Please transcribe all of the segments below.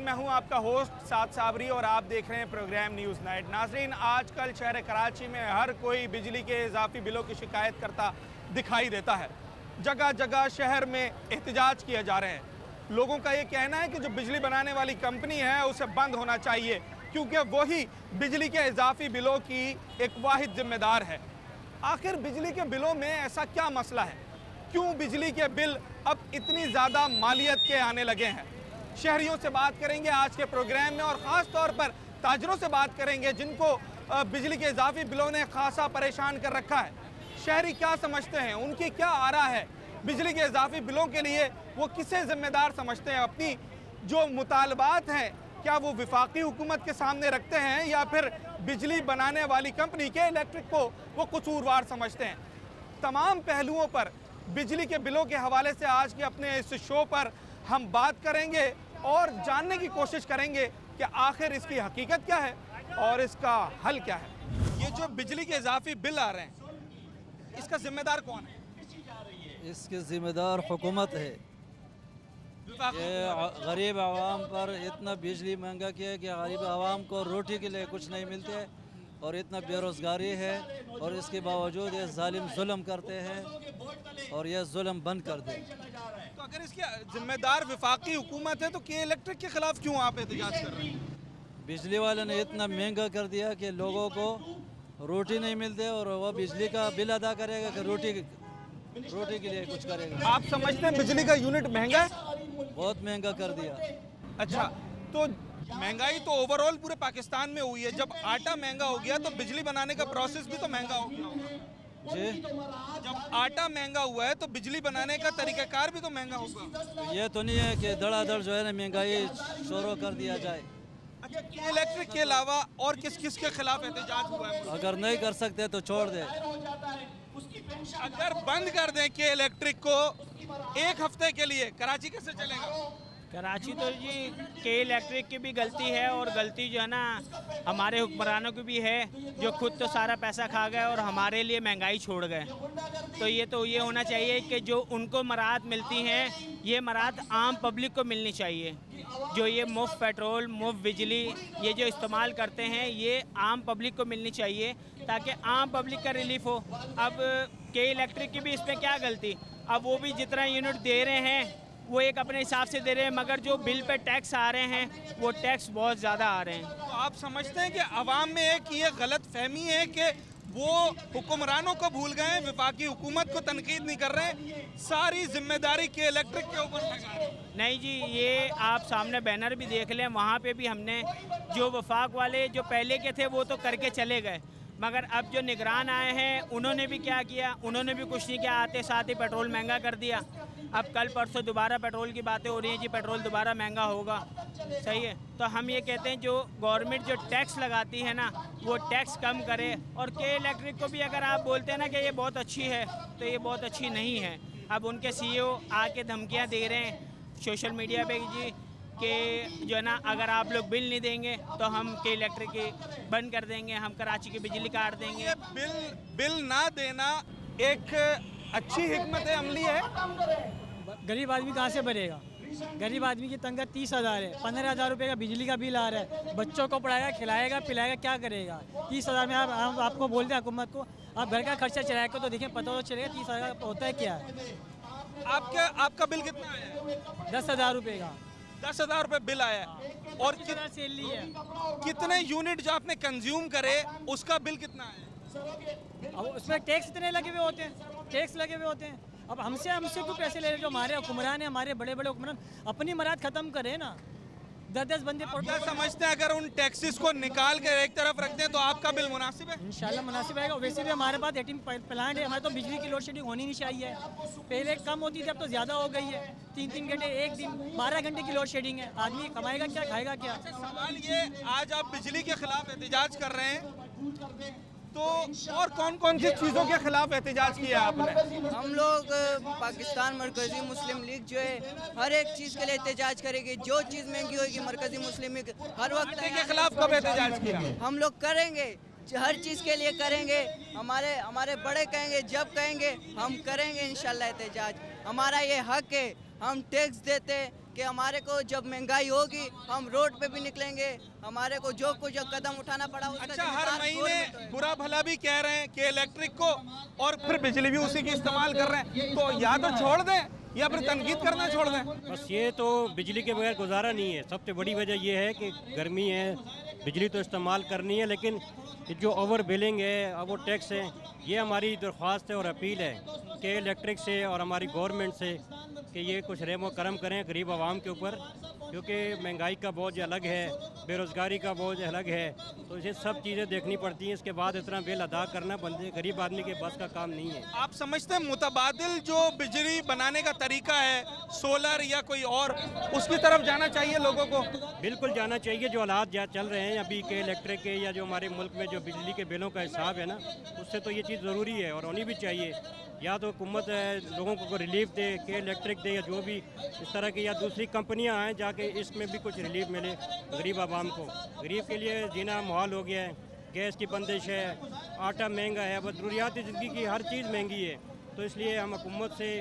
मैं हूं आपका होस्ट साद साबरी और आप देख रहे हैं प्रोग्राम न्यूज़ नाइट। नाजरीन, आजकल शहर कराची में हर कोई बिजली के इजाफी बिलों की शिकायत करता दिखाई देता है। जगह जगह शहर में एहतजाज किए जा रहे हैं। लोगों का ये कहना है कि जो बिजली बनाने वाली कंपनी है उसे बंद होना चाहिए, क्योंकि वही बिजली के इजाफी बिलों की एक वाहिद जिम्मेदार है। आखिर बिजली के बिलों में ऐसा क्या मसला है? क्यों बिजली के बिल अब इतनी ज़्यादा मालियत के आने लगे हैं? शहरियों से बात करेंगे आज के प्रोग्राम में, और ख़ास तौर पर ताजरों से बात करेंगे जिनको बिजली के इजाफी बिलों ने खासा परेशान कर रखा है। शहरी क्या समझते हैं, उनकी क्या आरा है बिजली के इजाफी बिलों के लिए, वो किसे जिम्मेदार समझते हैं? अपनी जो मुतालबात हैं क्या वो विफाकी हुकूमत के सामने रखते हैं या फिर बिजली बनाने वाली कंपनी के इलेक्ट्रिक को वो कसूरवार समझते हैं? तमाम पहलुओं पर बिजली के बिलों के हवाले से आज के अपने इस शो पर हम बात करेंगे और जानने की कोशिश करेंगे कि आखिर इसकी हकीकत क्या है और इसका हल क्या है। ये जो बिजली के इजाफी बिल आ रहे हैं, इसका जिम्मेदार कौन है? इसकी जिम्मेदार हुकूमत है। ये गरीब आवाम पर इतना बिजली महंगा किया है कि गरीब आवाम को रोटी के लिए कुछ नहीं मिलते और इतना बेरोज़गारी है, और इसके बावजूद ये जालिम जुल्म करते हैं और यह जुल्म बंद कर दे। तो अगर इसकी जिम्मेदार विफाकी हुकूमत है तो के इलेक्ट्रिक के खिलाफ क्यों आप एहतजाज कर रहे हैं? बिजली वाले ने इतना महंगा कर दिया कि लोगों को रोटी नहीं मिलते, और वह बिजली का बिल अदा करेगा कि रोटी के लिए कुछ करेगा। आप समझते हैं बिजली का यूनिट महंगा है? बहुत महंगा कर दिया। अच्छा, तो महंगाई तो ओवरऑल पूरे पाकिस्तान में हुई है। जब आटा महंगा हो गया तो बिजली बनाने का प्रोसेस भी तो महंगा हो गया जी। जब आटा महंगा हुआ है तो बिजली बनाने का तरीकाकार भी तो महंगा होगा। ये तो नहीं है कि धड़ाधड़ जो है ना महंगाई शुरू कर दिया जाए। अच्छा, के इलेक्ट्रिक के अलावा और किस किस के खिलाफ एहतजाज हुआ है? अगर नहीं कर सकते तो छोड़ दे। अगर बंद कर दें के इलेक्ट्रिक को एक हफ्ते के लिए, कराची कैसे चलेगा? कराची तो जी के इलेक्ट्रिक की भी गलती है, और गलती जो है ना हमारे हुक्मरानों की भी है, जो खुद तो सारा पैसा खा गए और हमारे लिए महंगाई छोड़ गए। तो ये होना चाहिए कि जो उनको मराहत मिलती हैं ये मराहत आम पब्लिक को मिलनी चाहिए। जो ये मुफ्त पेट्रोल, मुफ्त बिजली ये जो इस्तेमाल करते हैं ये आम पब्लिक को मिलनी चाहिए, ताकि आम पब्लिक का रिलीफ हो। अब के इलेक्ट्रिक की भी इसमें क्या गलती? अब वो भी जितना यूनिट दे रहे हैं वो एक अपने हिसाब से दे रहे हैं, मगर जो बिल पे टैक्स आ रहे हैं वो टैक्स बहुत ज़्यादा आ रहे हैं। तो आप समझते हैं कि अवाम में एक ये गलत फहमी है कि वो हुक्मरानों को भूल गए हैं, विफाकी हुकूमत को तनकीद नहीं कर रहे हैं, सारी जिम्मेदारी के इलेक्ट्रिक के ऊपर लगा रहे हैं? नहीं जी, ये आप सामने बैनर भी देख लें, वहाँ पे भी हमने जो वफाक वाले जो पहले के थे वो तो करके चले गए, मगर अब जो निगरान आए हैं उन्होंने भी क्या किया? उन्होंने भी कुछ नहीं किया, आते साथ ही पेट्रोल महंगा कर दिया। अब कल परसों दोबारा पेट्रोल की बातें हो रही हैं जी, पेट्रोल दोबारा महंगा होगा। सही है, तो हम ये कहते हैं जो गवर्नमेंट जो टैक्स लगाती है ना वो टैक्स कम करे। और के इलेक्ट्रिक को भी अगर आप बोलते हैं ना कि ये बहुत अच्छी है, तो ये बहुत अच्छी नहीं है। अब उनके CEO आके धमकियाँ दे रहे हैं सोशल मीडिया पे जी कि जो है ना अगर आप लोग बिल नहीं देंगे तो हम के इलेक्ट्रिक बंद कर देंगे, हम कराची की बिजली काट देंगे। बिल ना देना एक अच्छी हिकमत अमली है? गरीब आदमी कहाँ से भरेगा? गरीब आदमी की तनख्वाह 30,000 है, 15,000 रुपये का बिजली का बिल आ रहा है, बच्चों को पढ़ाएगा, खिलाएगा, पिलाएगा, क्या करेगा? 30,000 में आप आपको बोलते हैं हुकूमत को आप घर का खर्चा चलाएगा तो देखिए पता तो चलेगा 30,000 होता है क्या है। आपका बिल कितना आया? 10,000 रुपये का। 10,000 रुपये बिल आया है। और सैलरी है। कितने यूनिट जो आपने कंज्यूम करे उसका बिल कितना है? अब उसमें टैक्स इतने लगे हुए होते हैं, टैक्स लगे हुए होते हैं। अब हमसे क्यों पैसे ले रहे? जो हमारे हुक्मरान हैं, हमारे बड़े बड़े हुक्मरान अपनी मराद ख़त्म करें ना। 10-10 बंदे क्या समझते हैं अगर उन टैक्सेस को निकाल कर एक तरफ रखते हैं तो आपका बिल मुनासिब है? इंशाल्लाह मुनासिब आएगा। वैसे भी हमारे पास 18 प्लांट है, हमारे तो बिजली की लोड शेडिंग होनी नहीं चाहिए। पहले कम होती थी, अब तो ज़्यादा हो गई है। 3-3 घंटे एक दिन 12 घंटे की लोड शेडिंग है। आदमी कमाएगा क्या, खाएगा क्या? सवाल ये, आज आप बिजली के खिलाफ एहतजाज कर रहे हैं तो और कौन कौन सी चीज़ों के खिलाफ एहतजाज किया आपने? हम लोग पाकिस्तान मरकज़ी मुस्लिम लीग जो है हर एक चीज़ के लिए एहतजाज करेगी। जो चीज़ महंगी होगी मरकज़ी मुस्लिम लीग हर वक्त के खिलाफ कब एहतजाज किया? हम लोग करेंगे, हर चीज़ के लिए करेंगे। हमारे बड़े कहेंगे, जब कहेंगे हम करेंगे इंशाल्लाह एहतजाज। हमारा ये हक है, हम टैक्स देते कि हमारे को जब महंगाई होगी हम रोड पे भी निकलेंगे, हमारे को जो कुछ कदम उठाना पड़ा उसका अच्छा, हर जिम्मेदार महीने गवर्नमेंट है। बुरा भला भी कह रहे हैं कि इलेक्ट्रिक को, और फिर बिजली भी उसी की इस्तेमाल कर रहे हैं, तो या तो छोड़ दें या फिर तनकीद करना छोड़ दें। बस ये तो बिजली के बगैर गुजारा नहीं है। सबसे बड़ी वजह ये है कि गर्मी है, बिजली तो इस्तेमाल करनी है, लेकिन ये जो ओवर बिलिंग है, ओवर टैक्स है, ये हमारी दरख्वास्त है और अपील है कि इलेक्ट्रिक से और हमारी गवर्नमेंट से कि ये कुछ रहम करम करें गरीब आवाम के ऊपर, क्योंकि महंगाई का बोझ अलग है, बेरोज़गारी का बोझ अलग है, तो ये सब चीज़ें देखनी पड़ती हैं। इसके बाद इतना बिल अदा करना बंदे गरीब आदमी के बस का काम नहीं है। आप समझते हैं मुतबादिल जो बिजली बनाने का तरीका है, सोलर या कोई और, उसकी तरफ जाना चाहिए लोगों को? बिल्कुल जाना चाहिए। जो हालात चल रहे हैं अभी के इलेक्ट्रिक के, या जो हमारे मुल्क में जो बिजली के बिलों का हिसाब है ना, उससे तो ये चीज़ ज़रूरी है और होनी भी चाहिए। या तो हुकूमत लोगों को रिलीफ दे, के इलेक्ट्रिक दे, या जो भी इस तरह की, या दूसरी कंपनियां आएँ जाके इसमें भी कुछ रिलीफ मिले गरीब आवाम को। गरीब के लिए जीना मुहाल हो गया है, गैस की बंदिश है, आटा महंगा है, बस ज़रूरियाती ज़िंदगी की हर चीज़ महंगी है। तो इसलिए हम हुकूमत से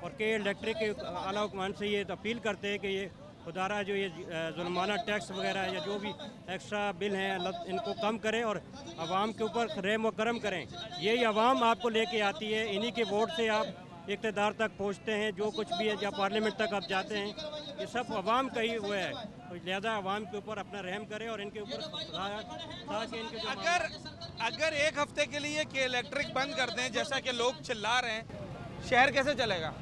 और के इलेक्ट्रिक के आला हुक्मान से ये अपील करते हैं कि ये खुदारा जो ये जुल्माना टैक्स वगैरह या जो भी एक्स्ट्रा बिल हैं इनको कम करें और आवाम के ऊपर रहम व करम करें। यही आवाम आपको लेके आती है, इन्हीं के वोट से आप इक़्तिदार तक पहुंचते हैं। जो कुछ भी है, जब पार्लियामेंट तक आप जाते हैं, ये सब आवाम का ही हुआ है। तो लिहाजा आवाम के ऊपर अपना रहम करें और इनके ऊपर ताकि इनके जो अगर एक हफ्ते के लिए के इलेक्ट्रिक बंद कर दें जैसा कि लोग चिल्ला रहे हैं, शहर कैसे चलेगा?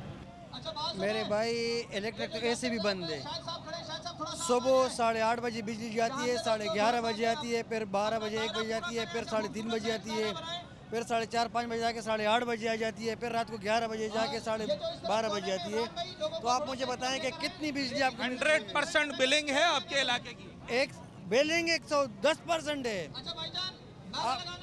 मेरे भाई इलेक्ट्रिक तो ऐसे भी बंद है। सुबह 8:30 बजे बिजली जाती है, 11:30 बजे आती है, फिर 12 बजे 1 बजे आती है, फिर 3:30 बजे आती है, फिर 4:30-5 बजे जाके 8:30 बजे आ जाती है, फिर रात को 11 बजे जाके 12:30 बजे आती है। तो आप मुझे बताएं कि कितनी बिजली आपको 100% बिलिंग है आपके इलाके की? एक बिलिंग 110% है।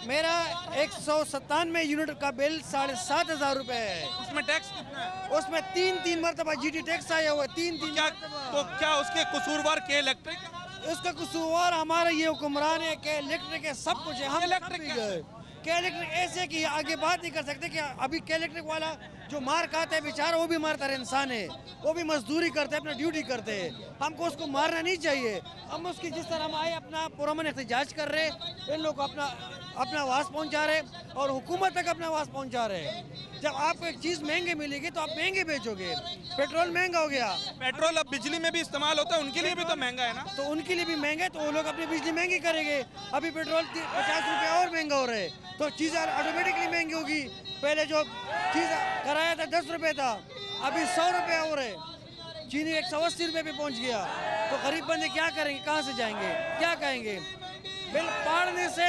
मेरा 197 यूनिट का बिल 7,500 रुपये है। उसमें टैक्स कितना है? उसमें 3 मरतबा GT टैक्स आया हुआ है, 3 क्या, तो क्या उसके कसूरवार के इलेक्ट्रिक? उसका कसूरवार हमारा ये हुक्मरान है कि इलेक्ट्रिक है, सब कुछ है। हम इलेक्ट्रिक के इलेक्ट्रिक ऐसे कि आगे बात नहीं कर सकते कि अभी के इलेक्ट्रिक वाला जो मार खाता है बेचारा, वो भी मारता है, इंसान है, वो भी मजदूरी करते हैं, अपना ड्यूटी करते हैं। हमको उसको मारना नहीं चाहिए। हम उसकी जिस तरह हम आए अपना पुरअमन एहतजाज कर रहे, इन लोग को अपना आवाज़ पहुंचा रहे और हुकूमत तक अपना आवाज़ पहुंचा रहे। जब आपको एक चीज़ महंगे मिलेगी तो आप महंगे बेचोगे। पेट्रोल महंगा हो गया, पेट्रोल अब बिजली में भी इस्तेमाल होता है, उनके लिए भी तो महंगा है ना? तो उनके लिए भी महंगा है, तो वो लोग अपनी बिजली महंगी करेंगे। अभी पेट्रोल 50 रुपये और महंगा हो रहा है, तो चीज़ें ऑटोमेटिकली महंगी होगी। पहले जो चीज़ कराया था 10 रुपये था, अभी 100 रुपये हो रहे। चीनी 180 रुपये पे पहुंच गया। तो गरीब बंदे क्या करेंगे, कहाँ से जाएंगे, क्या कहेंगे? बिल पाड़ने से,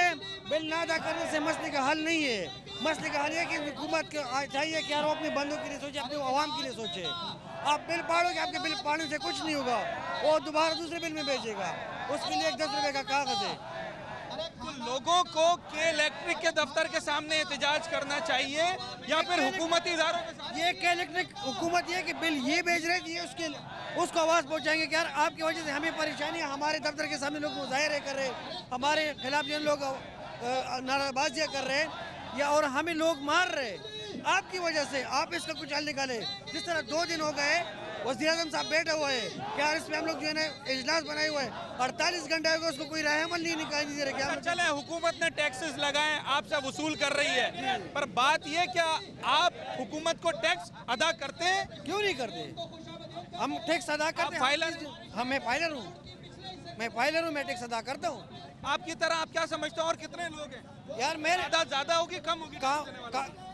बिल ना अदा करने से मसले का हल नहीं है। मसले का हल है कि हुकूमत को चाहिए कि यार वो अपने बंदों के लिए सोचे, अपने आवाम के लिए सोचे। आप बिल पाड़ोगे, आपके बिल पाड़ने से कुछ नहीं होगा, वो दोबारा दूसरे बिल में भेजेगा। उसके लिए 10 रुपये का कागज़ है। तो लोगों को के इलेक्ट्रिक के दफ्तर के सामने एहतजाज करना चाहिए या फिर हुकूमती इदारों के सामने? ये के इलेक्ट्रिक हुकूमत ये कि बिल ये भेज रहे थे, ये उसको आवाज़ पहुंचाएंगे कि यार आपकी वजह से हमें परेशानी है। हमारे दफ्तर के सामने लोग मुजाहरे कर रहे, हमारे खिलाफ जिन लोग नाराबाजियाँ कर रहे हैं या और हमें लोग मार रहे, आपकी वजह से। आप इसका कुछ हल निकाले। जिस तरह 2 दिन हो गए वज़ीर-ए-आज़म साहब बैठे हुए हैं, क्या इसमें हम लोग जो है ना इजलास बनाए हुए हैं, 48 घंटे हो गए, उसको कोई राय अमल नहीं निकाल दे रहे। क्या चले, हुकूमत ने टैक्सेस लगाए, आपसे वसूल कर रही है, पर बात ये, क्या आप हुकूमत को टैक्स अदा करते हैं? क्यों नहीं करते? हम टैक्स अदा करते हैं। फाइलर? मैं फाइलर हूँ, मैं टैक्स अदा करता हूँ। आपकी तरह आप क्या समझते हैं और कितने लोग हैं? यार मेरे ज्यादा होगी, कम होगी?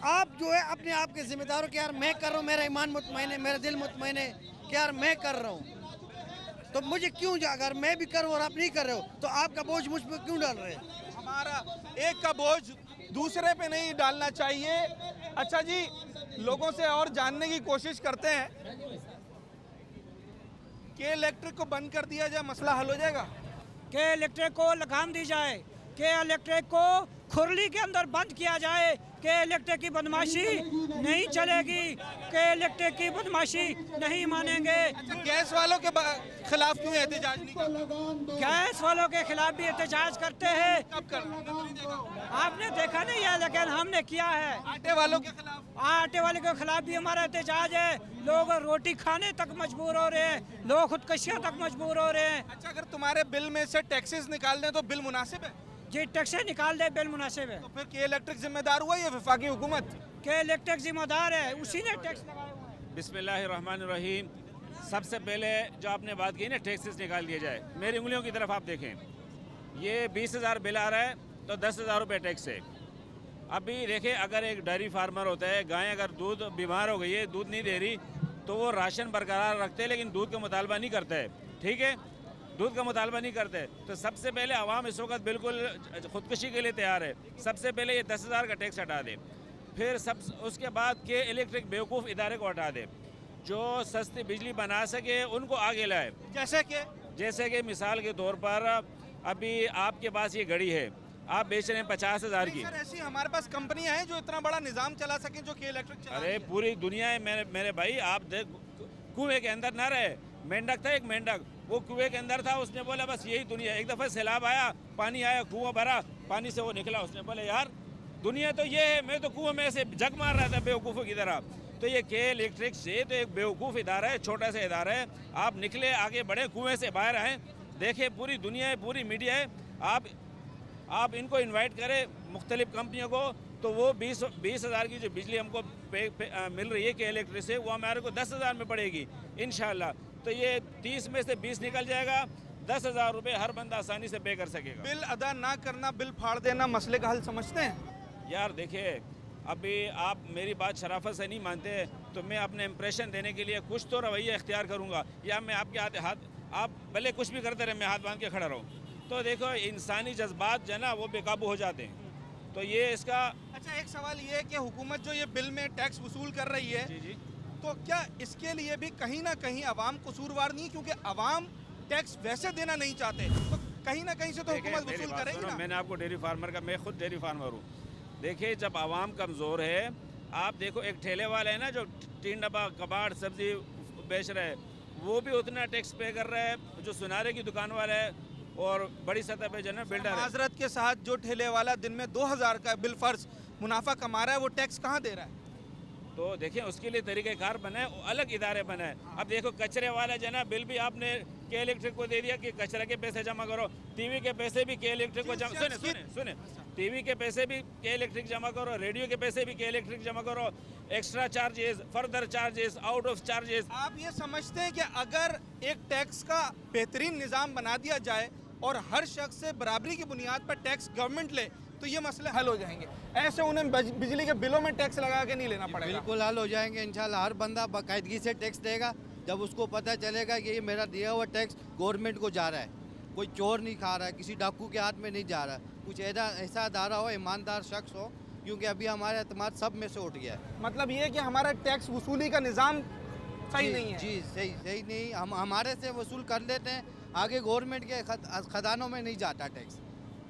आप जो है अपने आप के जिम्मेदार हो कि यार मैं कर रहा हूँ, मेरा ईमान मुतमईन है, मेरा दिल मुतमईन है कि यार मैं कर रहा हूँ, तो मुझे क्यों अगर मैं भी कर रहा हूँ और आप नहीं कर रहे हो तो आपका बोझ मुझ पर क्यों डाल रहे हैं? हमारा एक का बोझ दूसरे पे नहीं डालना चाहिए। अच्छा जी, लोगों से और जानने की कोशिश करते हैं कि इलेक्ट्रिक को बंद कर दिया जाए, मसला हल हो जाएगा? के इलेक्ट्रिक को लगाम दी जाए, के इलेक्ट्रिक को खुरली के अंदर बंद किया जाए कि इलेक्ट्रिक की बदमाशी नहीं चलेगी, कि इलेक्ट्रिक की बदमाशी नहीं मानेंगे। अच्छा, गैस वालों के खिलाफ क्यों एहतजाज नहीं करते? गैस वालों के खिलाफ भी एहतजाज करते हैं। कब कर रहे हैं? आपने देखा नहीं है, लेकिन हमने किया है। आटे वालों के खिलाफ? आटे वाले के खिलाफ भी हमारा एहतजाज है। लोग रोटी खाने तक मजबूर हो रहे हैं, लोग खुदकशियां तक मजबूर हो रहे हैं। अच्छा, अगर तुम्हारे बिल में से टैक्सेस निकाल दें तो बिल मुनासिब है? जी, टैक्स निकाल दे, बिल मुनासिब है। तो फिर के इलेक्ट्रिक जिम्मेदार हुआ या वफाकी हुकूमत? के इलेक्ट्रिक जिम्मेदार है, उसी ने टैक्स लगाया हुआ है। बिस्मिल्लाहिर्रहमानिर्रहीम। सबसे पहले जो आपने बात की ना टैक्सेस निकाल दिया जाए, मेरी उंगलियों की तरफ आप देखें, ये 20,000 बिल आ रहा है तो 10,000 रुपये टैक्स है। अभी देखें, अगर एक डेयरी फार्मर होता है, गाय अगर दूध बीमार हो गई है, दूध नहीं दे रही, तो वो राशन बरकरार रखते हैं लेकिन दूध का मुतालबा नहीं करता है। ठीक है, दूध का मुतालबा नहीं करते। तो सबसे पहले आवाम इस वक्त बिल्कुल खुदकुशी के लिए तैयार है। सबसे पहले ये 10,000 का टैक्स हटा दे, फिर उसके बाद के इलेक्ट्रिक बेवकूफ़ इदारे को हटा दे, जो सस्ती बिजली बना सके उनको आगे लाए। जैसे कि मिसाल के तौर पर अभी आपके पास ये घड़ी है, आप बेच रहे हैं 50,000 की। सर, ऐसी हमारे पास कंपनियां हैं जो इतना बड़ा निज़ाम चला सके जो कि इलेक्ट्रिक चला। अरे पूरी दुनिया है मेरे भाई, आप देख, कुएं के अंदर ना रहे। मेंढक था, एक मेंढक, वो कुएं के अंदर था, उसने बोला बस यही दुनिया। एक दफ़ा सैलाब आया, पानी आया, कुआं भरा, पानी से वो निकला, उसने बोला यार दुनिया तो ये है, मैं तो कुएं में से जग मार रहा था बेवकूफ़ों की तरह। तो ये के इलेक्ट्रिक से तो एक बेवकूफ़ इदारा है, छोटा सा इदारा है। आप निकले, आगे बढ़े, कुएं से बाहर आए, देखें पूरी दुनिया है, पूरी मीडिया है। आप इनको इनवाइट करें मुख्तलिफ कंपनियों को, तो वो 20,000 की जो बिजली हमको मिल रही है के इलेक्ट्रिक से, वो हमारे को 10,000 में पड़ेगी इंशाल्लाह। तो ये 30 में से 20 निकल जाएगा, 10,000 रुपये हर बंदा आसानी से पे कर सकेगा। बिल अदा ना करना, बिल फाड़ देना मसले का हल समझते हैं? यार देखिए, अभी आप मेरी बात शराफत से नहीं मानते तो मैं अपने इम्प्रेशन देने के लिए कुछ तो रवैया इख्तियार करूँगा, या मैं आपके हाथ आप भले कुछ भी करते रहे, मैं हाथ बांध के खड़ा रहूँ। तो देखो, इंसानी जज्बात जो है ना वो बेकाबू हो जाते हैं। तो ये इसका। अच्छा, एक सवाल ये है कि हुकूमत जो ये बिल में टैक्स वसूल कर रही है, जी, तो क्या इसके लिए भी कहीं ना कहीं अवाम कसूरवार नहीं? क्योंकि अवाम टैक्स वैसे देना नहीं चाहते, तो कहीं ना कहीं से तो हुकूमत वसूल करेगी ना। मैंने आपको डेयरी फार्मर का, मैं खुद डेयरी फार्मर हूँ। देखिए, जब आवाम कमज़ोर है, आप देखो एक ठेले वाला है ना जो 3 डब्बा कबाड़ सब्जी बेच रहा है, वो भी उतना टैक्स पे कर रहा है जो सुनारे की दुकान वाला है, और बड़ी सतह पे जो है ना बिल्डर है। माजरत के साथ, जो ठेले वाला दिन में 2,000 का बिल फर्ज मुनाफा कमा रहा है, वो टैक्स कहाँ दे रहा है? तो देखिए, उसके लिए तरीक़ेकार बनाए, अलग इदारे बनाए। अब देखो, कचरे वाला जो है ना बिल भी आपने के इलेक्ट्रिक को दे दिया कि कचरे के पैसे जमा करो, टीवी के पैसे भी के इलेक्ट्रिक को जमा, सुने टीवी के पैसे भी के इलेक्ट्रिक जमा करो, रेडियो के पैसे भी के इलेक्ट्रिक जमा करो, extra charges, further charges, out of charges. आप ये समझते हैं कि अगर एक टैक्स का बेहतरीन निज़ाम बना दिया जाए और हर शख्स से बराबरी की बुनियाद पर टैक्स गवर्नमेंट ले, तो ये मसले हल हो जाएंगे? ऐसे उन्हें बिजली के बिलों में टैक्स लगा के नहीं लेना पड़ेगा? बिल्कुल हल हो जाएंगे इंशाल्लाह। हर बंदा बाकायदगी से टैक्स देगा। जब उसको पता चलेगा कि ये मेरा दिया हुआ टैक्स गवर्नमेंट को जा रहा है, कोई चोर नहीं खा रहा है, किसी डाकू के हाथ में नहीं जा रहा है, कुछ ऐसा अदारा हो, ईमानदार शख्स हो, क्योंकि अभी हमारा एतमाद सब में से उठ गया है। मतलब ये कि हमारा टैक्स वसूली का निज़ाम सही नहीं है? जी, सही नहीं। हम हमारे से वसूल कर लेते हैं, आगे गवर्नमेंट के खजानों में नहीं जाता टैक्स,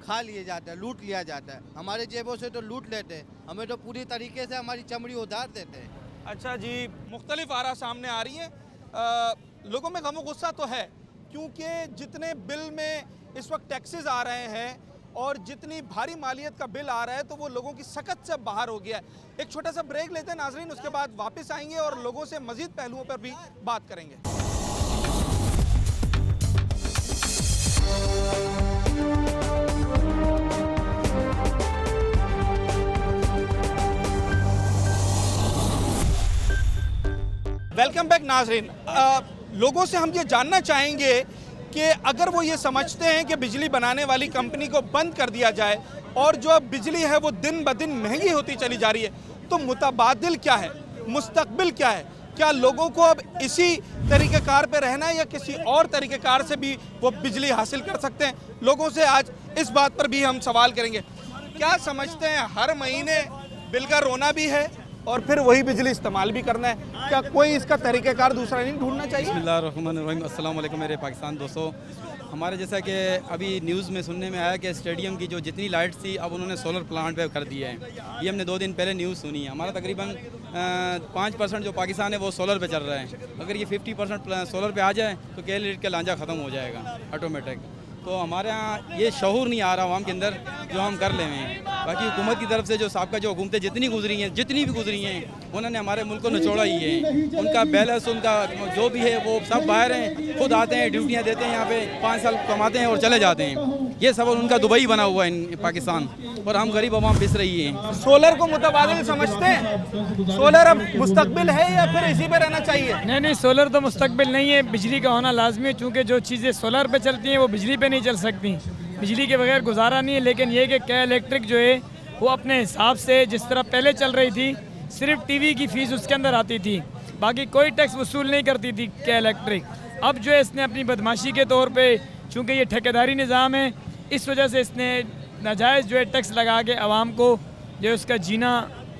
खा लिए जाता है, लूट लिया जाता है। हमारे जेबों से तो लूट लेते हैं, हमें तो पूरी तरीके से हमारी चमड़ी उधार देते हैं। अच्छा जी, मुख्तलिफ आरा सामने आ रही हैं। लोगों में गम गुस्सा तो है, क्योंकि जितने बिल में इस वक्त टैक्सेस आ रहे हैं और जितनी भारी मालियत का बिल आ रहा है, तो वो लोगों की सकत से बाहर हो गया है। एक छोटा सा ब्रेक लेते हैं नाजरीन, उसके बाद वापस आएंगे और लोगों से मज़ीद पहलुओं पर भी बात करेंगे। वेलकम बैक नाजरीन। लोगों से हम ये जानना चाहेंगे कि अगर वो ये समझते हैं कि बिजली बनाने वाली कंपनी को बंद कर दिया जाए और जो अब बिजली है वो दिन ब दिन महंगी होती चली जा रही है, तो मुतबादिल क्या है, मुस्तकबिल क्या है? क्या लोगों को अब इसी तरीक़ेकार पे रहना है या किसी और तरीक़ेकार से भी वो बिजली हासिल कर सकते हैं? लोगों से आज इस बात पर भी हम सवाल करेंगे। क्या समझते हैं, हर महीने बिल का रोना भी है और फिर वही बिजली इस्तेमाल भी करना है? क्या कोई इसका तरीक़ेकार दूसरा नहीं ढूंढना चाहिए? बिस्मिल्लाहिर्रहमानिर्रहीम। अस्सलाम वालेकुम मेरे पाकिस्तान दोस्तों। हमारे जैसा कि अभी न्यूज़ में सुनने में आया कि स्टेडियम की जो जितनी लाइट्स थी अब उन्होंने सोलर प्लांट पे कर दिए हैं। ये हमने 2 दिन पहले न्यूज़ सुनी है। हमारा तकरीबन 5% जो पाकिस्तान है वो सोलर पे चल रहा है। अगर ये 50% सोलर पे आ जाए तो KL का लांझा ख़त्म हो जाएगा ऑटोमेटिक। तो हमारे यहाँ ये शऊर नहीं आ रहा आवाम के अंदर जो हम कर ले हैं। बाकी हुकूमत की तरफ से जो साहब का जो हुकूमतें जितनी भी गुजरी हैं उन्होंने हमारे मुल्क को निचोड़ा ही है। उनका बैलेंस उनका जो भी है वो सब बाहर हैं, खुद आते हैं, ड्यूटियाँ देते हैं, यहाँ पे 5 साल कमाते हैं और चले जाते हैं। ये सब उनका दुबई बना हुआ है पाकिस्तान, और हम गरीब आवाम पिस रही है। सोलर को मुतबादिल समझते हैं? सोलर अब मुस्तकबिल है या फिर इसी पे रहना चाहिए? नहीं, सोलर तो मुस्तकबिल नहीं है, बिजली का होना लाजमी है। चूँकि जो चीज़ें सोलर पे चलती हैं वो बिजली पे नहीं चल सकती, बिजली के बगैर गुजारा नहीं है। लेकिन ये कि KL इलेक्ट्रिक जो है वो अपने हिसाब से जिस तरह पहले चल रही थी, सिर्फ टीवी की फ़ीस उसके अंदर आती थी, बाकी कोई टैक्स वसूल नहीं करती थी KL इलेक्ट्रिक। अब जो है इसने अपनी बदमाशी के तौर पे, चूँकि ये ठेकेदारी निज़ाम है, इस वजह से इसने नाजायज़ जो है टैक्स लगा के आवाम को जो है उसका जीना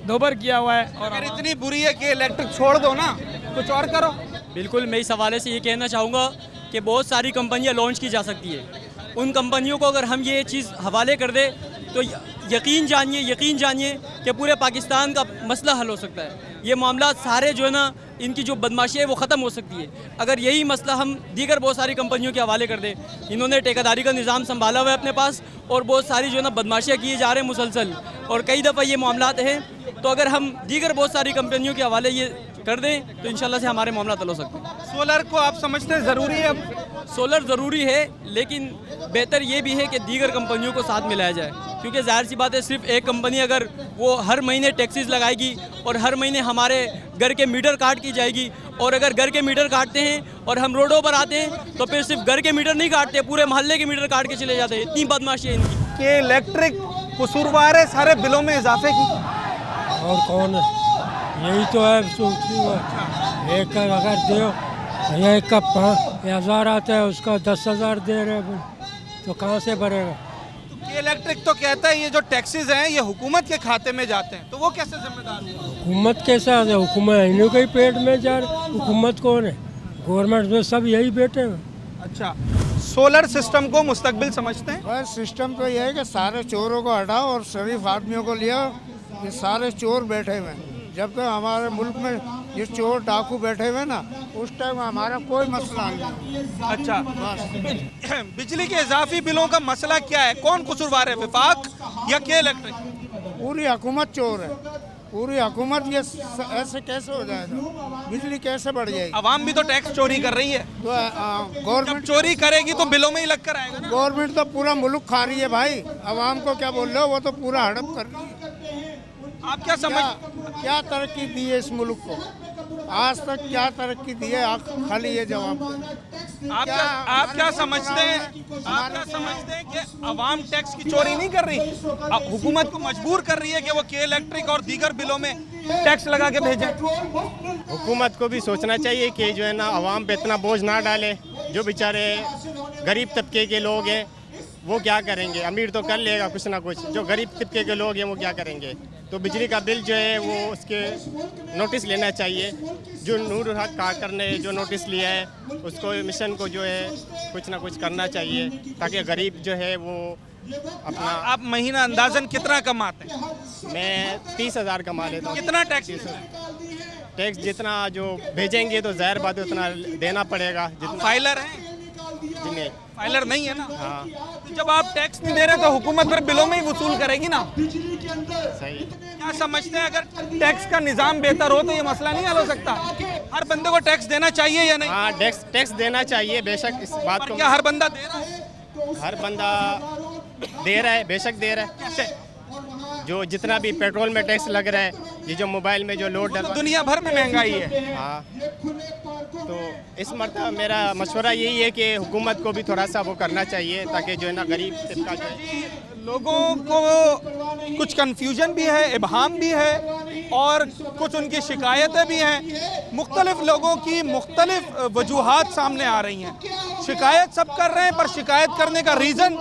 दोबर किया हुआ है। और अगर इतनी बुरी है कि इलेक्ट्रिक छोड़ दो ना, कुछ और करो। बिल्कुल, मैं इस हवाले से ये कहना चाहूँगा कि बहुत सारी कंपनियाँ लॉन्च की जा सकती है। उन कंपनियों को अगर हम ये चीज़ हवाले कर दे तो यकीन जानिए कि पूरे पाकिस्तान का मसला हल हो सकता है। ये मामला सारे जो है ना, इनकी जो बदमाशी है वो ख़त्म हो सकती है अगर यही मसला हम दीगर बहुत सारी कंपनियों के हवाले कर दें। इन्होंने ठेकेदारी का निज़ाम संभाला हुआ है अपने पास, और बहुत सारी जो है ना बदमाशियाँ किए जा रहे हैं मुसलसल, और कई दफ़ा ये मामलात हैं। तो अगर हम दीगर बहुत सारी कंपनियों के हवाले ये कर दें तो इंशाल्लाह से हमारे मामला हल हो सकते हैं। सोलर को आप समझते हैं ज़रूरी है? अब सोलर ज़रूरी है, लेकिन बेहतर ये भी है कि दीगर कंपनियों को साथ मिलाया जाए, क्योंकि जाहिर सी बात है सिर्फ एक कंपनी अगर वो हर महीने टैक्सेस लगाएगी और हर महीने हमारे घर के मीटर काट की जाएगी, और अगर घर के मीटर काटते हैं और हम रोडों पर आते हैं तो फिर सिर्फ घर के मीटर नहीं काटते, पूरे मोहल्ले के मीटर काट के चले जाते हैं। इतनी बदमाशी है इनकी। कि इलेक्ट्रिक कसूरवार है सारे बिलों में इजाफे की। और कौन है? यही तो है। एक का अगर दो, एक का 5,000 आता है, उसका 10,000 दे रहे हैं, तो कहाँ से भरेगा? कि इलेक्ट्रिक तो कहता है ये जो टैक्सेस हैं ये हुकूमत के खाते में जाते हैं, तो वो कैसे जिम्मेदार हुआ? हुकूमत कैसे आ जाए? हुकूमत इन्हीं के ही पेट में जा रही। हुकूमत कौन है? गवर्नमेंट में सब यही बैठे हैं। अच्छा, सोलर सिस्टम को मुस्तकबिल समझते हैं? बस सिस्टम तो ये है कि सारे चोरों को हटाओ और शरीफ आदमियों को लिया। ये सारे चोर बैठे हुए हैं। जब तक हमारे मुल्क में ये चोर डाकू बैठे हुए ना, उस टाइम हमारा कोई मसला नहीं। अच्छा, बिजली के इजाफी बिलों का मसला क्या है? कौन कसूरवार है, विफाक या KL इलेक्ट्रिक? पूरी हुकूमत चोर है, पूरी हुकूमत। ये ऐसे कैसे हो जाएगा? बिजली कैसे बढ़ जाएगी? अवाम भी तो टैक्स चोरी कर रही है। तो गवर्नमेंट चोरी करेगी तो बिलों में ही लग कर आएगा ना। गवर्नमेंट तो पूरा मुल्क खा रही है भाई। अवाम को क्या बोल रहे हो? वो तो पूरा हड़प कर रही है। आप क्या समझ क्या तरक्की दी है इस मुल्क को? आज तक क्या तरक्की दी है? आप खाली ये जवाब आप क्या समझते हैं? आप क्या समझते हैं कि अवाम टैक्स की चोरी नहीं कर रही? हुकूमत को मजबूर कर रही है कि वो KL इलेक्ट्रिक और दीगर बिलों में टैक्स लगा के भेजें। हुकूमत को भी सोचना चाहिए कि जो है ना अवाम पे इतना बोझ ना डाले। जो बेचारे गरीब तबके के लोग हैं वो क्या करेंगे? अमीर तो कर लेगा कुछ ना कुछ, जो गरीब तबके के लोग हैं वो क्या करेंगे? तो बिजली का बिल जो है वो उसके नोटिस लेना चाहिए। जो नूर हक काकर ने जो नोटिस लिया है उसको मिशन को जो है कुछ ना कुछ करना चाहिए, ताकि गरीब जो है वो अपना। आप महीना अंदाजन कितना कमाते हैं? मैं 30,000 कमा लेता हूँ। कितना टैक्स? टैक्स जितना जो भेजेंगे तो ज़ाहिर बात है उतना देना पड़ेगा। जितना फाइलर है? जी नहीं, फाइलर नहीं है ना। हाँ, तो जब आप टैक्स नहीं दे रहे तो हुकूमत फिर बिलों में ही वसूल करेगी ना। सही। क्या समझते हैं अगर टैक्स का निज़ाम बेहतर हो तो ये मसला नहीं हल हो सकता? हर बंदे को टैक्स देना चाहिए या नहीं? हाँ, टैक्स देना चाहिए बेशक। इस बात को क्या हर बंदा दे रहा है? हर बंदा दे रहा है, बेशक दे रहा है। कैसे? जो जितना भी पेट्रोल में टैक्स लग रहा है, ये जो मोबाइल में जो लोड तो दुनिया भर में महंगाई है। हाँ, तो इस मरतबा मेरा मशवरा यही है कि हुकूमत को भी थोड़ा सा वो करना चाहिए, ताकि जो है ना गरीब तबका जो है। लोगों को कुछ कन्फ्यूजन भी है, इबहाम भी है, और कुछ उनकी शिकायतें भी हैं। मुख्तलिफ लोगों की मुख्तलिफ वजूहात सामने आ रही हैं। शिकायत सब कर रहे हैं, पर शिकायत करने का रीज़न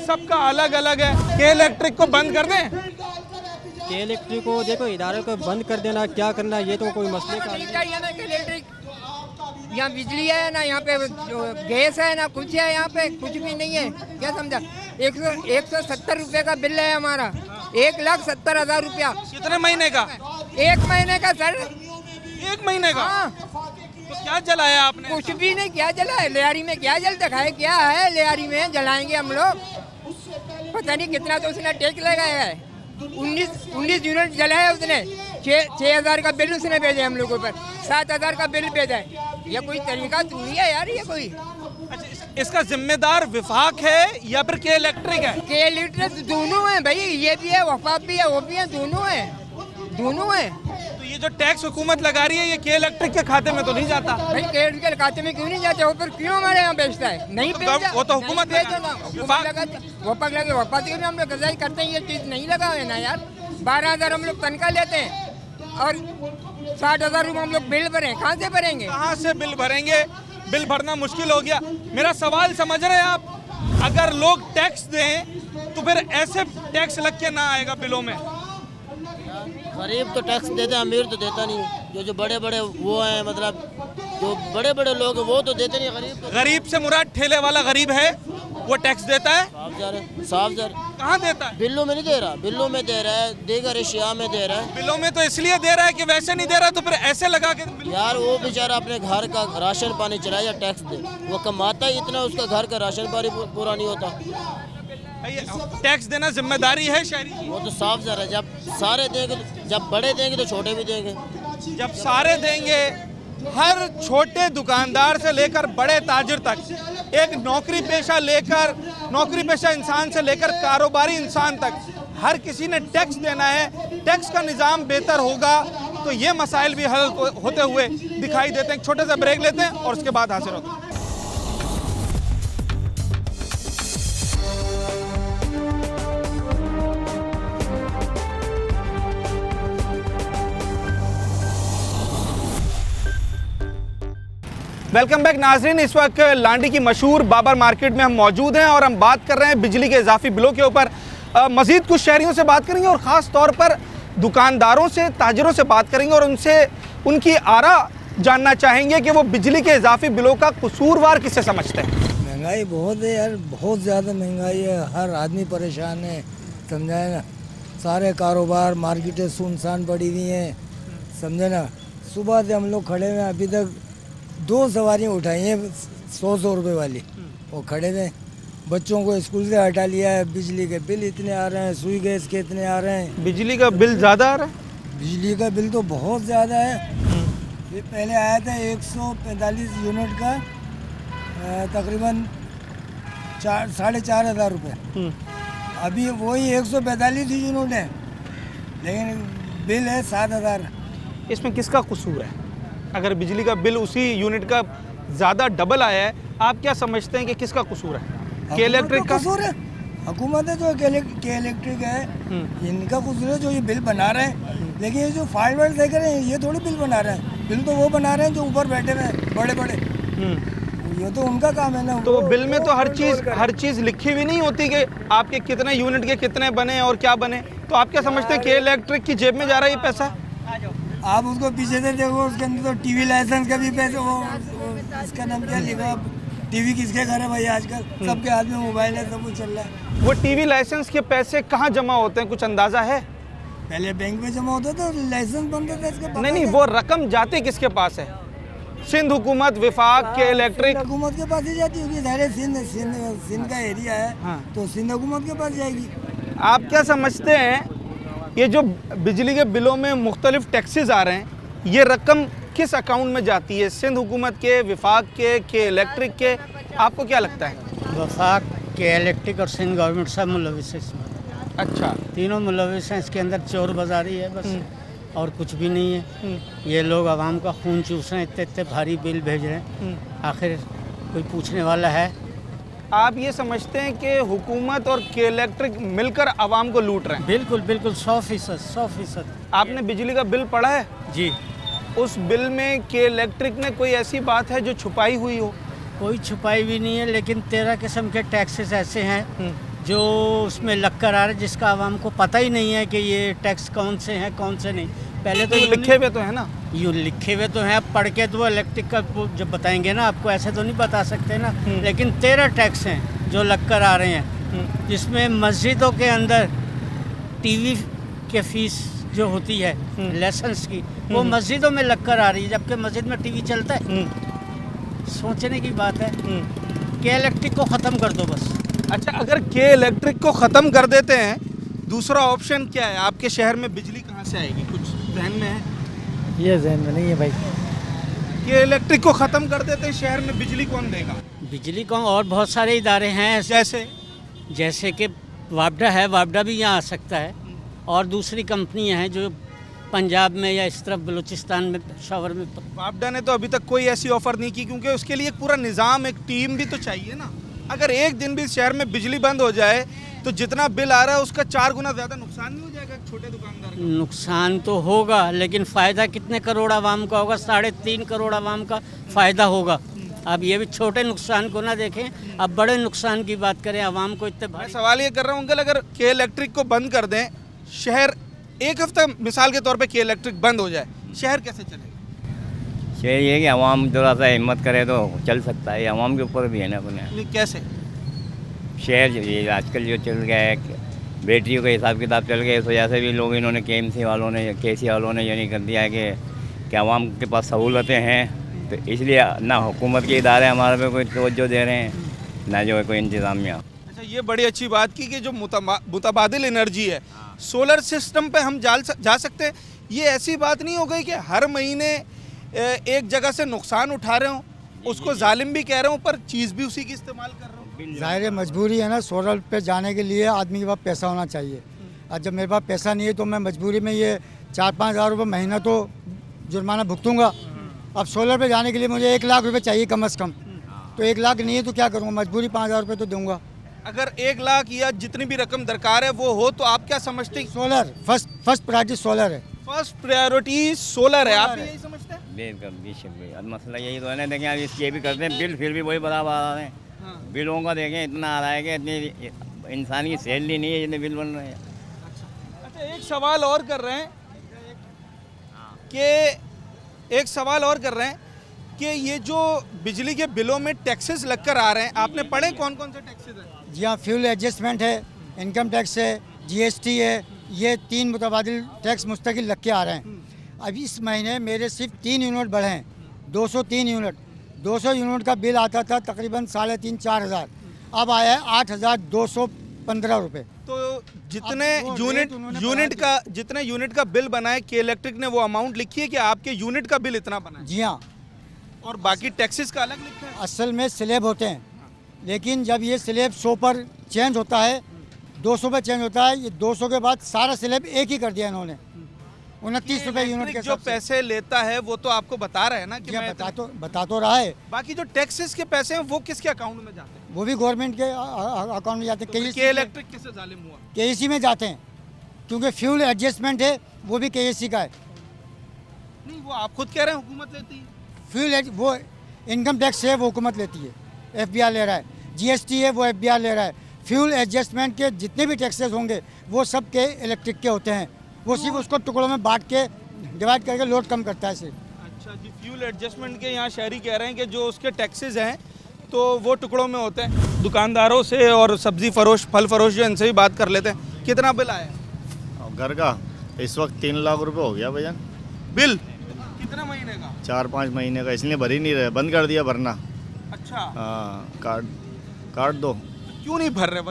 सबका अलग अलग है। KL इलेक्ट्रिक को बंद कर दें? KL इलेक्ट्रिक को देखो, इदारे को बंद कर देना, क्या करना, ये तो कोई मसले का नहीं। यहाँ बिजली है ना, यहाँ पे गैस है ना, कुछ है यहाँ पे, कुछ भी नहीं है। क्या समझा? 170 रुपये का बिल है हमारा, 1,70,000 रुपया। कितने महीने का? 1 महीने का सर। 1 महीने का? हाँ। तो क्या जलाया आपने? कुछ भी नहीं। क्या जला है लियारी में? क्या जल दिखाए? क्या है लियारी में? जलाएंगे हम लोग, पता नहीं कितना तो उसने टैक्स लगाया है। 19 यूनिट जलाया उसने, 6,000 का बिल उसने भेजा हम लोगों पर, 7,000 का बिल भेजा है। ये कोई तरीका थोड़ी है यार, ये कोई। अच्छा, इसका जिम्मेदार विफाक है या फिर के इलेक्ट्रिक है? के इलेक्ट्रिक दोनों हैं भाई, ये भी है, वफाक भी है, वो भी है, दोनों है, दोनों है। तो ये जो टैक्स हुकूमत लगा रही है, ये के इलेक्ट्रिक के खाते में तो नहीं जाता भाई? के इलेक्ट्रिक के खाते में क्यों नहीं जाते? वो फिर क्यों हमारे यहाँ बेचता है? नहीं बेचता, वो तो हुकूमत बेचो ना, वफाक लगे, वफाक के भी हम लोग गजाई करते हैं। ये चीज़ नहीं लगा है ना यार। 12,000 हम लोग तनख्वाह लेते हैं और 60,000 रुपये हम लोग बिल भरें, कहाँ से भरेंगे? कहाँ से बिल भरेंगे? बिल भरना मुश्किल हो गया। मेरा सवाल समझ रहे हैं आप? अगर लोग टैक्स दें तो फिर ऐसे टैक्स लग के ना आएगा बिलों में। गरीब तो टैक्स देते हैं, अमीर तो देता नहीं। जो बड़े बड़े वो हैं, मतलब जो बड़े बड़े लोग हैं वो तो देते नहीं। गरीब से मुराद ठेले वाला गरीब है, वो टैक्स देता है। साफ जार कहाँ देता है? बिल्लों में नहीं दे रहा, बिल्लों में दे रहा है, देगा एशिया में दे रहा है। बिलों में तो इसलिए दे रहा है कि वैसे नहीं दे रहा, तो फिर ऐसे लगा के यार वो बेचारा अपने घर का राशन पानी चलाए या टैक्स दे, वो कमाता ही इतना, उसका घर का राशन पानी पूरा नहीं होता। टैक्स देना जिम्मेदारी है शहरी। वो तो साफ जार है, जब सारे देंगे, जब बड़े देंगे तो छोटे भी देंगे। जब सारे देंगे, हर छोटे दुकानदार से लेकर बड़े ताजिर तक, एक नौकरी पेशा इंसान से लेकर कारोबारी इंसान तक, हर किसी ने टैक्स देना है। टैक्स का निज़ाम बेहतर होगा तो ये मसाइल भी हल होते हुए दिखाई देते हैं। एक छोटे से ब्रेक लेते हैं और उसके बाद हाजिर होते हैं। वेलकम बैक नाजरीन। इस वक्त लांडी की मशहूर बाबर मार्केट में हम मौजूद हैं और हम बात कर रहे हैं बिजली के इजाफी बिलों के ऊपर। मज़ीद कुछ शहरियों से बात करेंगे और ख़ास तौर पर दुकानदारों से, ताजरों से बात करेंगे और उनसे उनकी आरा जानना चाहेंगे कि वो बिजली के इजाफी बिलों का कसूरवार किससे समझते हैं। महंगाई बहुत है यार, बहुत ज़्यादा महंगाई है, हर आदमी परेशान है, समझाए ना। सारे कारोबार, मार्केटें सुनसान पड़ी हुई हैं, समझे ना। सुबह से हम लोग खड़े हुए, अभी तक 2 सवारियाँ उठाई हैं 100 रुपये वाली, वो खड़े थे। बच्चों को स्कूल से हटा लिया है, बिजली के बिल इतने आ रहे हैं, सुई गैस के इतने आ रहे हैं। बिजली का बिल ज़्यादा आ रहा है? बिजली का बिल तो बहुत ज़्यादा है। ये पहले आया था 145 यूनिट का तकरीबन 4,500 रुपये। अभी वही 145 यूनिट है, लेकिन बिल है 7,000। इसमें किसका कसूर है? अगर बिजली का बिल उसी यूनिट का ज़्यादा डबल आया है, आप क्या समझते हैं कि किसका कसूर है? के इलेक्ट्रिक का कसूर है, हुकूमत है जो के इलेक्ट्रिक है, इनका कसूर है जो ये बिल बना रहे हैं। लेकिन ये जो फाइबर देख रहे हैं, ये थोड़ी बिल बना रहे हैं, बिल तो वो बना रहे हैं जो ऊपर बैठे हुए हैं बड़े बड़े, ये तो उनका काम है ना। तो बिल में तो हर चीज़ लिखी हुई नहीं होती कि आपके कितने यूनिट के कितने बने और क्या बने। तो आप क्या समझते हैं के इलेक्ट्रिक की जेब में जा रहा है ये पैसा? आप उसको पीछे से देखो, उसके अंदर तो टीवी लाइसेंस का भी पैसे, वो इसका नाम क्या लिखा, टीवी किसके घर है भाई आजकल? सबके हाथ में मोबाइल है, सब कुछ चल रहा है। वो टीवी लाइसेंस के पैसे कहाँ जमा होते हैं, कुछ अंदाजा है? पहले बैंक में जमा होता था, लाइसेंस बनता था इसका। नहीं, वो रकम जाती किसके पास है? सिंध हुकूमत, विफाक, के इलेक्ट्रिक हुकूमत के पास ही जाती होगी। सारे सिंध का एरिया है, तो सिंध हुकूमत के पास जाएगी। आप क्या समझते हैं ये जो बिजली के बिलों में मुख्तलिफ टैक्सेस आ रहे हैं, ये रकम किस अकाउंट में जाती है? सिंध हुकूमत के, विफाक के इलेक्ट्रिक के? आपको क्या लगता है? वफाक, के इलेक्ट्रिक और सिंध गवर्नमेंट सब मुलविस है इसमें। अच्छा, तीनों मुलविस हैं इसके अंदर। चोर बाजारी है बस, और कुछ भी नहीं है। ये लोग आवाम का खून चूस रहे हैं, इतने इतने भारी बिल भेज रहे हैं, आखिर कोई पूछने वाला है? आप ये समझते हैं कि हुकूमत और के इलेक्ट्रिक मिलकर आवाम को लूट रहे हैं? बिल्कुल बिल्कुल, 100%। आपने बिजली का बिल पढ़ा है? जी। उस बिल में के इलेक्ट्रिक ने कोई ऐसी बात है जो छुपाई हुई हो? कोई छुपाई भी नहीं है, लेकिन 13 किस्म के टैक्सेस ऐसे हैं जो उसमें लग कर आ रहे हैं, जिसका आवाम को पता ही नहीं है कि ये टैक्स कौन से हैं कौन से नहीं। पहले तो तो लिखे हुए तो है ना, यूँ लिखे हुए तो हैं, पढ़ के तो वो इलेक्ट्रिक का वो जब बताएंगे ना आपको, ऐसे तो नहीं बता सकते ना। लेकिन 13 टैक्स हैं जो लग कर आ रहे हैं, जिसमें मस्जिदों के अंदर टीवी के फीस जो होती है लेसन्स की, वो मस्जिदों में लग कर आ रही है, जबकि मस्जिद में टीवी चलता है। सोचने की बात है कि इलेक्ट्रिक को ख़त्म कर दो बस। अच्छा, अगर के इलेक्ट्रिक को ख़त्म कर देते हैं, दूसरा ऑप्शन क्या है? आपके शहर में बिजली कहाँ से आएगी? कुछ जहन में है? ये जहन में नहीं है भाई। के इलेक्ट्रिक को ख़त्म कर देते हैं, शहर में बिजली कौन देगा? बिजली को और बहुत सारे इदारे हैं, जैसे कि वापडा है, वापडा भी यहाँ आ सकता है, और दूसरी कंपनियाँ हैं जो पंजाब में या इस तरफ बलूचिस्तान में, शॉवर में। वापडा ने तो अभी तक कोई ऐसी ऑफर नहीं की, क्योंकि उसके लिए एक पूरा निज़ाम, एक टीम भी तो चाहिए ना। अगर एक दिन भी शहर में बिजली बंद हो जाए तो जितना बिल आ रहा है उसका 4 गुना ज़्यादा नुकसान नहीं हो जाएगा छोटे दुकानदार का? नुकसान तो होगा, लेकिन फ़ायदा कितने करोड़ आवाम का होगा? 3.5 करोड़ आवाम का फ़ायदा होगा। अब ये भी छोटे नुकसान को ना देखें, अब बड़े नुकसान की बात करें, आवाम को इतने। मैं सवाल ये कर रहा हूँ अंकल, अगर के इलेक्ट्रिक को बंद कर दें, शहर एक हफ्ता मिसाल के तौर पे के इलेक्ट्रिक बंद हो जाए, शहर कैसे चलेगा? शहर ये कि आवाम थोड़ा सा हिम्मत करे तो चल सकता है, आवाम के ऊपर भी है ना अपने। नहीं, कैसे? शहर ये आजकल जो चल गया है, बैटरियों का हिसाब किताब चल गया, इस वजह से भी लोग इन्होंने KMC वालों ने, KC वालों ने ये नहीं कर दिया है कि आवाम के पास सहूलतें हैं, तो इसलिए ना हुकूमत के इदारे हमारे पे कोई तवज्जो दे रहे हैं, ना जो है कोई इंतज़ामिया। अच्छा, ये बड़ी अच्छी बात की कि जो मुतबादिल एनर्जी है, सोलर सिस्टम पे हम जा सकते हैं। ये ऐसी बात नहीं हो गई कि हर महीने एक जगह से नुकसान उठा रहे हो, उसको जालिम भी कह रहे हो, पर चीज़ भी उसी की इस्तेमाल कर रहे हो। ज़ाहिर मजबूरी है ना, सोलर पे जाने के लिए आदमी के पास पैसा होना चाहिए। और जब मेरे पास पैसा नहीं है तो मैं मजबूरी में ये 4-5 हज़ार रुपये महीना तो जुर्माना भुगतूंगा। अब सोलर पे जाने के लिए मुझे 1 लाख रुपए चाहिए कम से कम, तो 1 लाख नहीं है तो क्या करूँगा? मजबूरी 5 हज़ार रुपये तो दूंगा। अगर 1 लाख या जितनी भी रकम दरकार है वो हो, तो आप क्या समझते हैं? सोलर फर्स्ट प्रायोरिटी सोलर है। फर्स्ट प्रायोरिटी सोलर है, आप यही समझते हैं? अब मसला यही तो है ना, देखें अब इसके भी करते हैं बिल, फिर भी वही बराबर आ रहे हैं। बिलों का देखें इतना आ रहा है कि इतनी इंसानी सैलरी नहीं है जितने बिल बन रहे हैं। अच्छा, एक सवाल और कर रहे हैं कि ये जो बिजली के बिलों में टैक्सेस लगकर आ रहे हैं, आपने पढ़े कौन कौन से टैक्सेस हैं? जी हाँ, फ्यूल एडजस्टमेंट है, इनकम टैक्स है, GST है, ये 3 मुतबादिल टैक्स मुस्तकिल लग के आ रहे हैं। अब इस महीने मेरे सिर्फ 3 यूनिट बढ़े हैं, 203 यूनिट। 200 यूनिट का बिल आता था तकरीबन 3,500-4 हज़ार, अब आया है 8,215 रुपये। तो जितने यूनिट का बिल बनाए के इलेक्ट्रिक ने, वो अमाउंट लिखी है कि आपके यूनिट का बिल इतना बना है? जी हाँ। और बाकी टैक्सेस का अलग लिखा है? असल में स्लैब होते हैं, लेकिन जब ये स्लैब 100 पर चेंज होता है, 200 पर चेंज होता है, ये 200 के बाद सारा स्लैब एक ही कर दिया इन्होंने। 29 रुपये यूनिट के जो पैसे लेता है वो तो आपको बता रहे हैं ना कि मैं बता तो रहा है। बाकी जो टैक्सेस के पैसे हैं वो किसके अकाउंट में जाते हैं? वो भी गवर्नमेंट के अकाउंट में जाते हैं। के इलेक्ट्रिक किससे जालिम हुआ? KEC में जाते हैं, क्योंकि फ्यूल एडजस्टमेंट है वो भी KEC का है। नहीं, वो आप खुद कह रहे हैं हुकूमत लेती है। फ्यूल वो इनकम टैक्स है वो हुकूमत लेती है, FBR ले रहा है, GST है वो FBR ले रहा है। फ्यूल एडजस्टमेंट के जितने भी टैक्सेस होंगे वो सब के इलेक्ट्रिक के होते हैं, वो सिर्फ उसको टुकड़ों में बांट के डिवाइड करके लोड कम करता है सिर्फ। अच्छा जी, फ्यूल एडजस्टमेंट के यहाँ शहरी कह रहे हैं कि जो उसके टैक्सेस हैं तो वो टुकड़ों में होते हैं। दुकानदारों से और सब्जी फरोश, फल फरोश जो इनसे भी बात कर लेते हैं। कितना बिल आया घर का? इस वक्त 3 लाख रुपए हो गया भैया बिल। कितना महीने का? 4-5 महीने का, इसलिए भर ही नहीं रहे, बंद कर दिया भरना। अच्छा, हाँ, काट दो। क्यों नहीं भर रहे?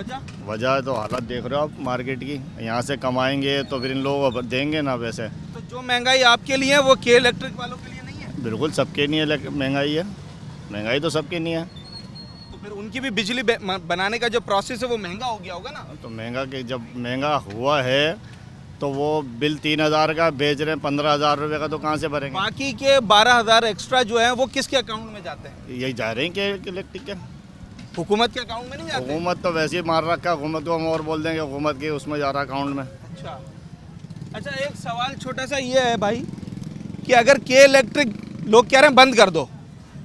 वजह तो हालत देख रहे हो आप मार्केट की, यहाँ से कमाएंगे तो फिर इन लोगों को देंगे ना पैसे। तो जो महंगाई आपके लिए है वो के इलेक्ट्रिक वालों के लिए नहीं है? बिल्कुल सबके नहीं है महंगाई है, महंगाई तो सबके नहीं है। तो फिर उनकी भी बिजली बनाने का जो प्रोसेस है वो महंगा हो गया होगा ना? तो जब महंगा हुआ है तो वो बिल 3,000 का बेच रहे हैं, 15,000 रुपये का तो कहाँ से भरेंगे? बाकी के 12,000 एक्स्ट्रा जो है वो किसके अकाउंट में जाते हैं? यही जा रहे हैं कि इलेक्ट्रिक के, हुकूमत के अकाउंट में नहीं जाते? हुकूमत तो वैसे ही मार रखा है, हुकूमत को हम और बोल देंगे हुकूमत के उसमें जा रहा है अकाउंट में। अच्छा, एक सवाल छोटा सा ये है भाई कि अगर के इलेक्ट्रिक लोग कह रहे हैं बंद कर दो,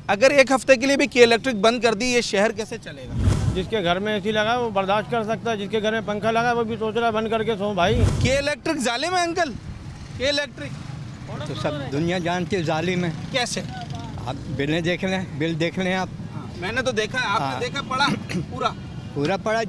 अगर एक हफ्ते के लिए भी के इलेक्ट्रिक बंद कर दी, ये शहर कैसे चलेगा? जिसके घर में AC लगा है वो बर्दाश्त कर सकता है, जिसके घर में पंखा लगा है वो भी सोच रहा है बंद करके सो भाई। के इलेक्ट्रिक जालिम है अंकल? के इलेक्ट्रिक तो सब दुनिया जानती है जालिम है। कैसे? आप बिलें देख लें, बिल देख लें आप। मैंने तो देखा है, आपने देखा पढ़ा पूरा पड़ा,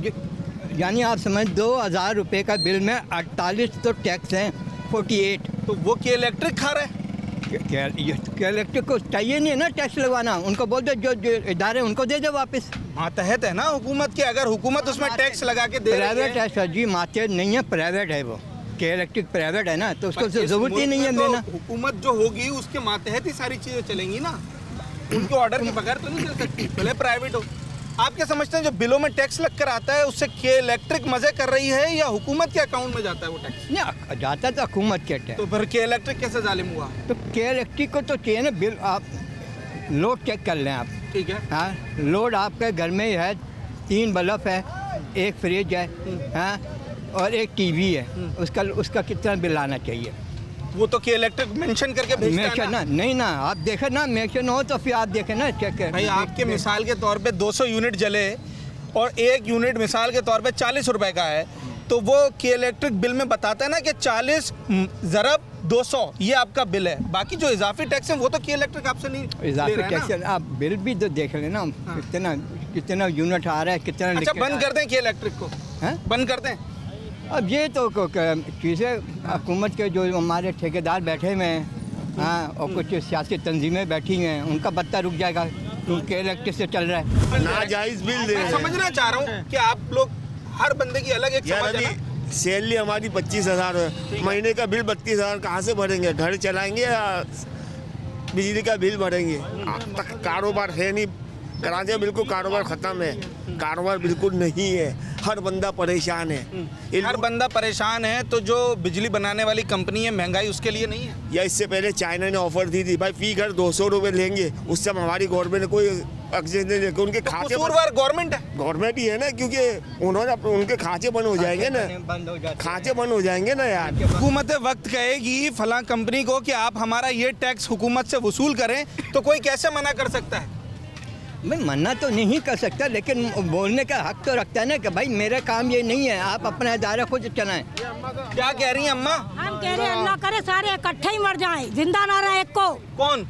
यानी आप समझ 2000 रुपये का बिल में 48 तो टैक्स हैं, 48। तो वो के इलेक्ट्रिक खा रहे हैं? के इलेक्ट्रिक को चाहिए नहीं है ना टैक्स लगवाना, उनको बोल दो जो इदारे उनको दे दे वापस। मातहत है ना हुकूमत के, अगर हुकूमत उसमें टैक्स लगा के दे प्राइवेट है सर जी, मातहत नहीं है, प्राइवेट है वो। के इलेक्ट्रिक प्राइवेट है ना, तो उसको जरूरत ही नहीं है लेना। हुकूमत जो होगी उसके मातहत ही सारी चीज़ें चलेंगी ना, उनके ऑर्डर के बगैर तो नहीं चल सकती, भले प्राइवेट हो। आप क्या समझते हैं जो बिलों में टैक्स लग कर आता है उससे के इलेक्ट्रिक मजे कर रही है या हुकूमत के अकाउंट में जाता है वो टैक्स? नहीं जाता तो हुकूमत के टैक्स। तो फिर के इलेक्ट्रिक कैसे जालिम हुआ? तो के इलेक्ट्रिक को तो चाहिए ना बिल, आप लोड चेक कर लें आप। ठीक है। हाँ, लोड आपके घर में है, 3 बल्ब है, 1 फ्रिज है, हाँ, और 1 टीवी है, उसका कितना बिल आना चाहिए? वो तो के इलेक्ट्रिक मेंशन करके भेजता है ना? नहीं ना, आप देखें ना, मेंशन हो तो फिर आप देखें ना, चेक कर भाई। आपके मिसाल के तौर पे 200 यूनिट जले और 1 यूनिट मिसाल के तौर पे 40 रुपए का है, तो वो के इलेक्ट्रिक बिल में बताता है ना कि 40 ज़रब 200 ये आपका बिल है। बाकी जो इजाफी टैक्स है वो तो के इलेक्ट्रिक आपसे नहीं इजाफी टैक्स, आप बिल भी तो देख लेना कितना यूनिट आ रहा है, कितना। अच्छा, बंद कर दें के इलेक्ट्रिक को? बंद कर दें? अब ये तो चीज़ें हुकूमत के जो हमारे ठेकेदार बैठे हुए हैं, हाँ, और कुछ सियासी तंजीमें बैठी हैं, उनका बत्ता रुक जाएगा क्योंकि इलेक्ट्रिक से चल रहा है। नाजायज़ बिल दे रहे हैं। समझना चाह रहा हूँ कि आप लोग हर बंदे की अलग एक समझ है ना? सैलरी हमारी 25,000 है, महीने का बिल 32,000 कहाँ से भरेंगे? घर चलाएंगे या बिजली का बिल भरेंगे? अब तक कारोबार है नहीं, कराची में बिल्कुल कारोबार ख़त्म है, कारोबार बिल्कुल नहीं है, हर बंदा परेशान है। हर बंदा परेशान है, तो जो बिजली बनाने वाली कंपनी है महंगाई उसके लिए नहीं है? या इससे पहले चाइना ने ऑफर दी थी भाई फी घर 200 रुपये लेंगे, उससे हमारी गवर्नमेंट ने कोई ऑक्सीजन नहीं लेकर उनके खाते गवर्नमेंट है, गवर्नमेंट ही है ना, क्योंकि उन्होंने उनके खाते बंद हो जाएंगे ना, खाते बंद हो जाएंगे ना यार। हुकूमत वक्त कहेगी फलां कंपनी को कि आप हमारा ये टैक्स हुकूमत से वसूल करें, तो कोई कैसे मना कर सकता है? मैं मना तो नहीं कर सकता, लेकिन बोलने का हक तो रखता है ना कि भाई मेरा काम ये नहीं है, आप अपना इदारा खुद चलाएं। क्या कह रही हैं अम्मा? हम कह रहे हैं अल्लाह करे सारे इकट्ठे ही मर जाएं, जिंदा ना रहे एक को। कौन?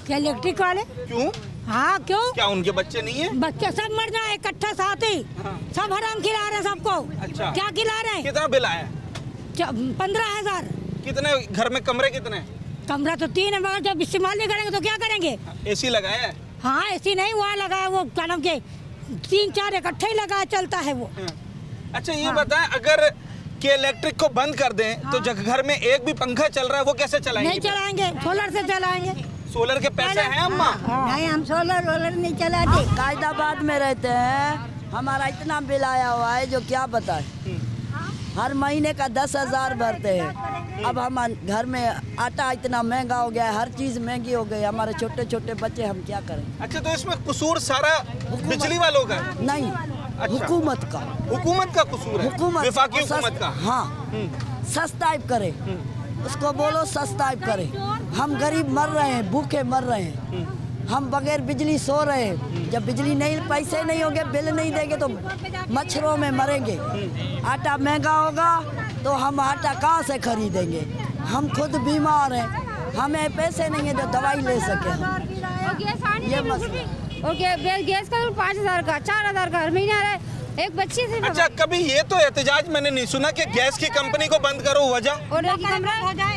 क्या इलेक्ट्रिक वाले? क्यों? हाँ क्यों? क्या उनके बच्चे नहीं है? बच्चे सब मर जाए इकट्ठा साथ ही, सब हराम खिला रहे हैं सबको। अच्छा, क्या खिला रहे हैं? कितना बिल आया? 15,000। कितने घर में कमरे कितने? कमरा तो 3 है, मगर जब इस्तेमाल नहीं करेंगे तो क्या करेंगे? एसी लगाया है? हाँ, ऐसी नहीं, वहाँ लगाया वो क्या नाम के 3-4 इकट्ठे ही लगाया, चलता है वो। अच्छा, ये बताएं अगर के इलेक्ट्रिक को बंद कर दें तो घर में एक भी पंखा चल रहा है वो कैसे चलाएंगे? नहीं चलाएंगे, सोलर से चलाएंगे। सोलर के पैसे हैं अम्मा? नहीं, हम सोलर वोलर नहीं चलाते। कायदाबाद में रहते हैं, हमारा इतना बिल आया हुआ है जो क्या बताए, हर महीने का 10,000 भरते हैं। अब हम घर में आटा इतना महंगा हो गया है, हर चीज़ महंगी हो गई, हमारे छोटे छोटे बच्चे, हम क्या करें? अच्छा, तो इसमें कसूर सारा बिजली वालों का है? नहीं, अच्छा। हुकूमत का। हुकूमत का कसूर है? हुकूमत, वफाकी हुकूमत का? हाँ, सस्ताइब करे, उसको बोलो सस्ताइब करे। हम गरीब मर रहे हैं, भूखे मर रहे हैं, हम बगैर बिजली सो रहे हैं। जब बिजली नहीं, पैसे नहीं होंगे, बिल नहीं देंगे तो मच्छरों में मरेंगे। आटा महंगा होगा तो हम आटा कहाँ से खरीदेंगे? हम खुद बीमार हैं, हमें पैसे नहीं है जो दवाई ले सके। ये मसला। और गैस का 5,000 का, 4,000 का हर महीने आ रहा है, एक बच्चे से। अच्छा, कभी ये तो एहतजाज मैंने नहीं सुना कि गैस की कंपनी को बंद करो, वजह? और एक कमरा हो जाए,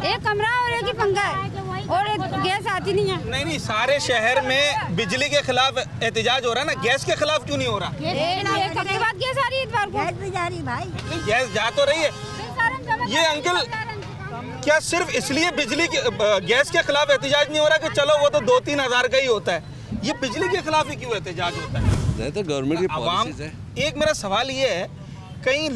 एक कमरा और एक ही पंखा है और एक गैस आती नहीं है। नहीं, सारे शहर में बिजली के खिलाफ एहतजाज हो रहा है ना, गैस के खिलाफ क्यों नहीं हो रहा? एक हफ्ते बाद गैस आ रही है, इतवार को गैस भी जा रही भाई। गैस जा तो रही है। ये अंकल, क्या सिर्फ इसलिए बिजली के गैस के खिलाफ एहतजाज नहीं हो रहा कि चलो वो तो 2-3 हज़ार का ही होता है, ये बिजली के खिलाफ ही क्यों एहतजाज होता है? नहीं तो गवर्नमेंट की पॉलिसीज है। एक मेरा सवाल ये है, कहीं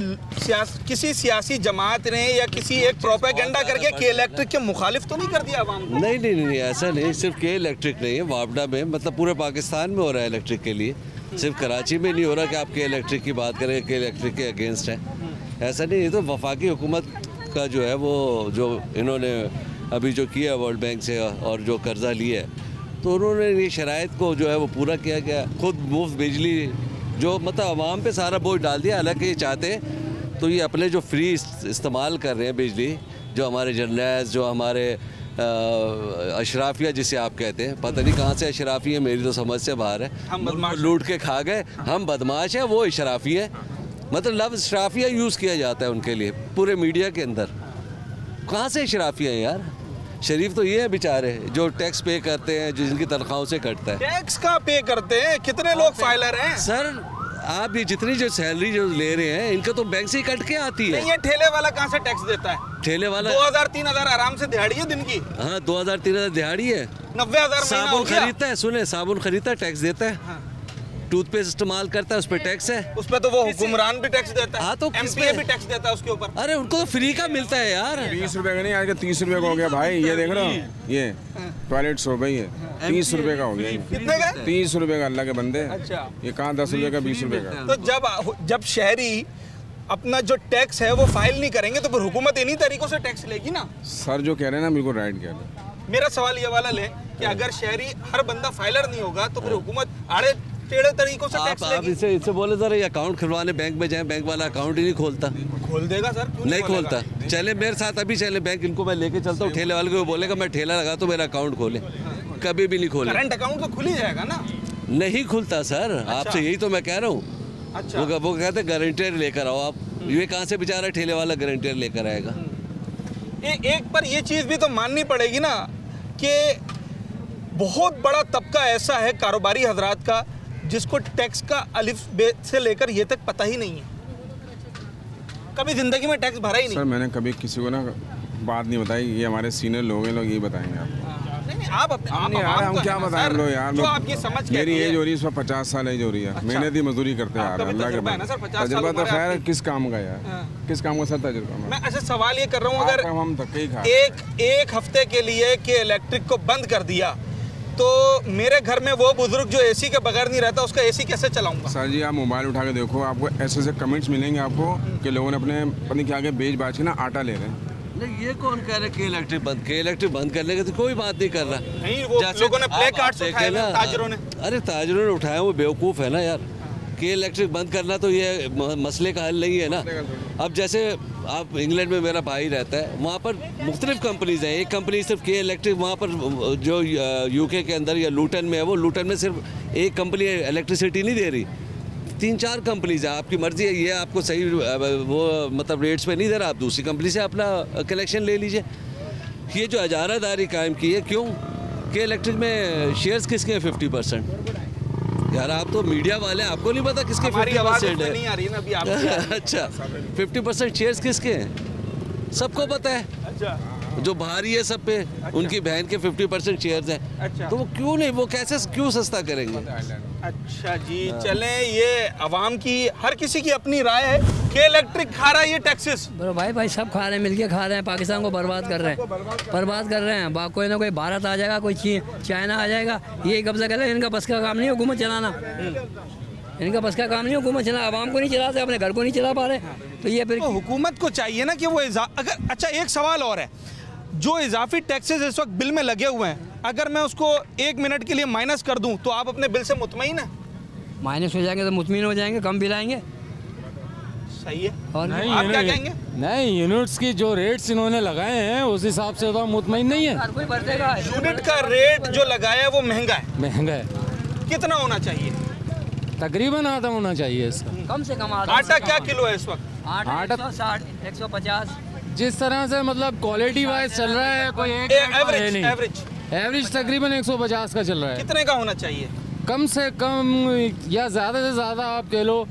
किसी सियासी जमात ने या किसी एक प्रोपेगेंडा करके के इलेक्ट्रिक के मुखालिफ तो नहीं कर दिया आवाम को? नहीं, ऐसा नहीं, सिर्फ के इलेक्ट्रिक नहीं है, वापडा में मतलब पूरे पाकिस्तान में हो रहा है इलेक्ट्रिक के लिए, सिर्फ कराची में नहीं हो रहा कि आप के इलेक्ट्रिक की बात करें, के इलेक्ट्रिक के अगेंस्ट हैं, ऐसा नहीं। ये तो वफाकी हुकूमत का जो है वो जो इन्होंने अभी जो किया वर्ल्ड बैंक से और जो कर्जा लिया है, तो उन्होंने ये शराइत को जो है वो पूरा किया गया। खुद मुफ्त बिजली जो मतलब आवाम पे सारा बोझ डाल दिया, हालांकि ये चाहते तो ये अपने जो फ्री इस्तेमाल कर रहे हैं बिजली, जो हमारे जर्नल्स, जो हमारे अशराफिया जिसे आप कहते हैं, पता नहीं कहाँ से अशराफी है, मेरी तो समझ से बाहर है। हम लूट के खा गए, हम बदमाश हैं, वो अशराफी है। मतलब लफ्ज़ अशराफिया यूज़ किया जाता है उनके लिए पूरे मीडिया के अंदर। कहाँ से अशराफिया हैं यार? शरीफ तो ये है बेचारे जो टैक्स पे करते हैं, जो जिनकी तनख्वाहों से कटता है। टैक्स का पे करते हैं? कितने लोग फाइलर हैं सर? आप ये जितनी जो सैलरी जो ले रहे हैं, इनका तो बैंक से ही कट के आती है। नहीं, ये ठेले वाला कहाँ से टैक्स देता है? ठेले वाला 2000-3000 आराम से दिहाड़ी है दिन की। हाँ, 2000-3000 दिहाड़ी है। 90,000 साबुन खरीदता है, सुने, साबुन खरीदता है, टैक्स देता है। टूथपेस्ट इस्तेमाल करता है, उस पर टैक्स है। उस पर तो वो हुक्मरान भी टैक्स देता है। हाँ, तो एमपीए भी टैक्स देता है उसके ऊपर। अरे उनको तो फ्री का मिलता है यार। 20 रुपए का नहीं, आज 30 रुपए का हो गया भाई। ये देख रहे हो, ये टॉयलेट सो भाई है 30 रुपए का हो गया। कितने का? 30 रुपए का, अल्लाह के बंदे। अच्छा, ये कहाँ 10 रुपए का, 20 रुपए का। तो जब शहरी अपना जो टैक्स है वो फाइल नहीं करेंगे तो फिर हुकूमत इन्हीं तरीकों से टैक्स लेगी ना। सर जो कह रहे हैं ना बिल्कुल राइट कह रहे हैं। मेरा सवाल ये वाला ले कि अगर शहरी हर बंदा फाइलर नहीं होगा तो फिर हुकूमत आड़े टेढ़े तरीकों से टैक्स लेगी। आप इससे बोले जरा ये अकाउंट खुलवाने बैंक में जाएं, बैंक वाला अकाउंट ही नहीं खोलता। खोल देगा सर, नहीं खोलता। चले मेरे साथ अभी चले बैंक, इनको मैं लेके चलता हूँ। ठेले वाले को बोलेगा मैं ठेला लगा तो मेरा अकाउंट खोले, कभी भी नहीं खोले। करंट अकाउंट तो खुल ही जाएगा ना। नहीं खुलता सर। आपसे यही तो मैं कह रहा हूँ। अच्छा, वो कहते गारंटर लेकर आओ आप। ये कहाँ से बेचारा ठेले वाला गारंटर लेकर आएगा? एक पर ये चीज़ भी तो माननी पड़ेगी ना कि बहुत बड़ा तबका ऐसा है कारोबारी हजरात का जिसको टैक्स का अलिफ बे से लेकर ये तक पता ही नहीं है, कभी जिंदगी में टैक्स भरा ही नहीं। सर मैंने कभी किसी को ना बात नहीं बताई, ये हमारे सीनियर लोग हैं, लोग यही बताएंगे आपको। नहीं, आप हम क्या बताएं हम लोग यार। जो आपकी समझ मेरी एज हो रही है इस वक्त 50 साल एज हो रही है। मेहनत ही मजदूरी करते हैं अल्लाह के बाद। तजुर्बा तो खैर किस काम का यार, किस काम का सर तजुर्बा। मैं अच्छा सवाल ये कर रहा हूँ, अगर हम धक्के ही खा एक हफ्ते के लिए कि इलेक्ट्रिक को बंद कर दिया तो मेरे घर में वो बुजुर्ग जो एसी के बगैर नहीं रहता उसका एसी कैसे चलाऊंगा? सर जी आप मोबाइल उठा के देखो, आपको ऐसे ऐसे कमेंट्स मिलेंगे आपको कि लोगों ने अपने पत्नी के आगे बेच बाच के ना आटा ले रहे हैं। नहीं, ये कौन कह रहा है कि इलेक्ट्रिक बंद करने की तो कोई बात नहीं कर रहा। नहीं, वो लोगों ने प्ले कार्ड्स उठाए ना ताजरों ने। अरे ताजरों ने उठाया, वो बेवकूफ़ है ना यार। कि इलेक्ट्रिक बंद करना तो ये मसले का हल नहीं है ना। अब जैसे आप इंग्लैंड में मेरा भाई रहता है, वहाँ पर मुख्तलिफ कंपनीज हैं। एक कंपनी सिर्फ के इलेक्ट्रिक, वहाँ पर जो यूके के अंदर या लूटन में है, वो लूटन में सिर्फ एक कंपनी इलेक्ट्रिसिटी नहीं दे रही, 3-4 कंपनीज है। आपकी मर्जी है, ये आपको सही वो मतलब रेट्स पे नहीं दे रहा, आप दूसरी कंपनी से अपना कलेक्शन ले लीजिए। ये जो इजारादारी कायम की है, क्यों? कि इलेक्ट्रिक में शेयर्स किसके हैं 50%? यार आप तो मीडिया वाले, आपको नहीं पता किसके 50% है? नहीं आ रही ना अभी आप। अच्छा, 50% शेयर्स किसके हैं? सबको पता है। अच्छा, जो बाहरी है सब पे, उनकी बहन के 50% शेयर्स हैं। अच्छा, तो वो क्यों नहीं, वो कैसे क्यों सस्ता करेंगे? अच्छा जी, चलें, ये अवाम की हर किसी की अपनी राय है कि इलेक्ट्रिक खा रहा है ये टैक्सेस। भाई सब खा रहे हैं, मिलके खा रहे हैं, पाकिस्तान को बर्बाद कर रहे हैं, कोई ना कोई भारत आ जाएगा, कोई चाइना आ जाएगा, ये कब्जा कर रहे हैं। इनका बस का काम नहीं हुकूमत चलाना, इनका बस का काम नहीं हुकूमत चला, आवाम को नहीं चलाते, अपने घर को नहीं चला पा रहे। तो ये फिर हुकूमत को चाहिए ना कि वो अगर अच्छा, एक सवाल और है, जो इजाफी टैक्सेस इस वक्त बिल में लगे हुए हैं, अगर मैं उसको 1 मिनट के लिए माइनस कर दूं तो आप अपने बिल से मुतमईन हैं? माइनस हो जाएंगे तो मुतमईन हो जाएंगे, कम बिल आएंगे। सही है। और नहीं, आप क्या कहेंगे? नहीं, यूनिट्स की जो रेट्स इन्होंने लगाए हैं उस हिसाब से तो मुतमईन नहीं है। हर कोई भरतेगा। यूनिट का रेट जो लगाया है वो महंगा है। महंगा है। कितना होना चाहिए? तकरीबन आधा होना चाहिए इसका। कम से कम आधा। आटा क्या किलो है इस वक्त? आटा 160, 150। जिस तरह से मतलब क्वालिटी वाइज चल रहा है, कोई एक एवरेज तकरीबन 150 का चल रहा है। कितने का होना चाहिए? कम से कम या ज़्यादा से ज़्यादा आप कह लो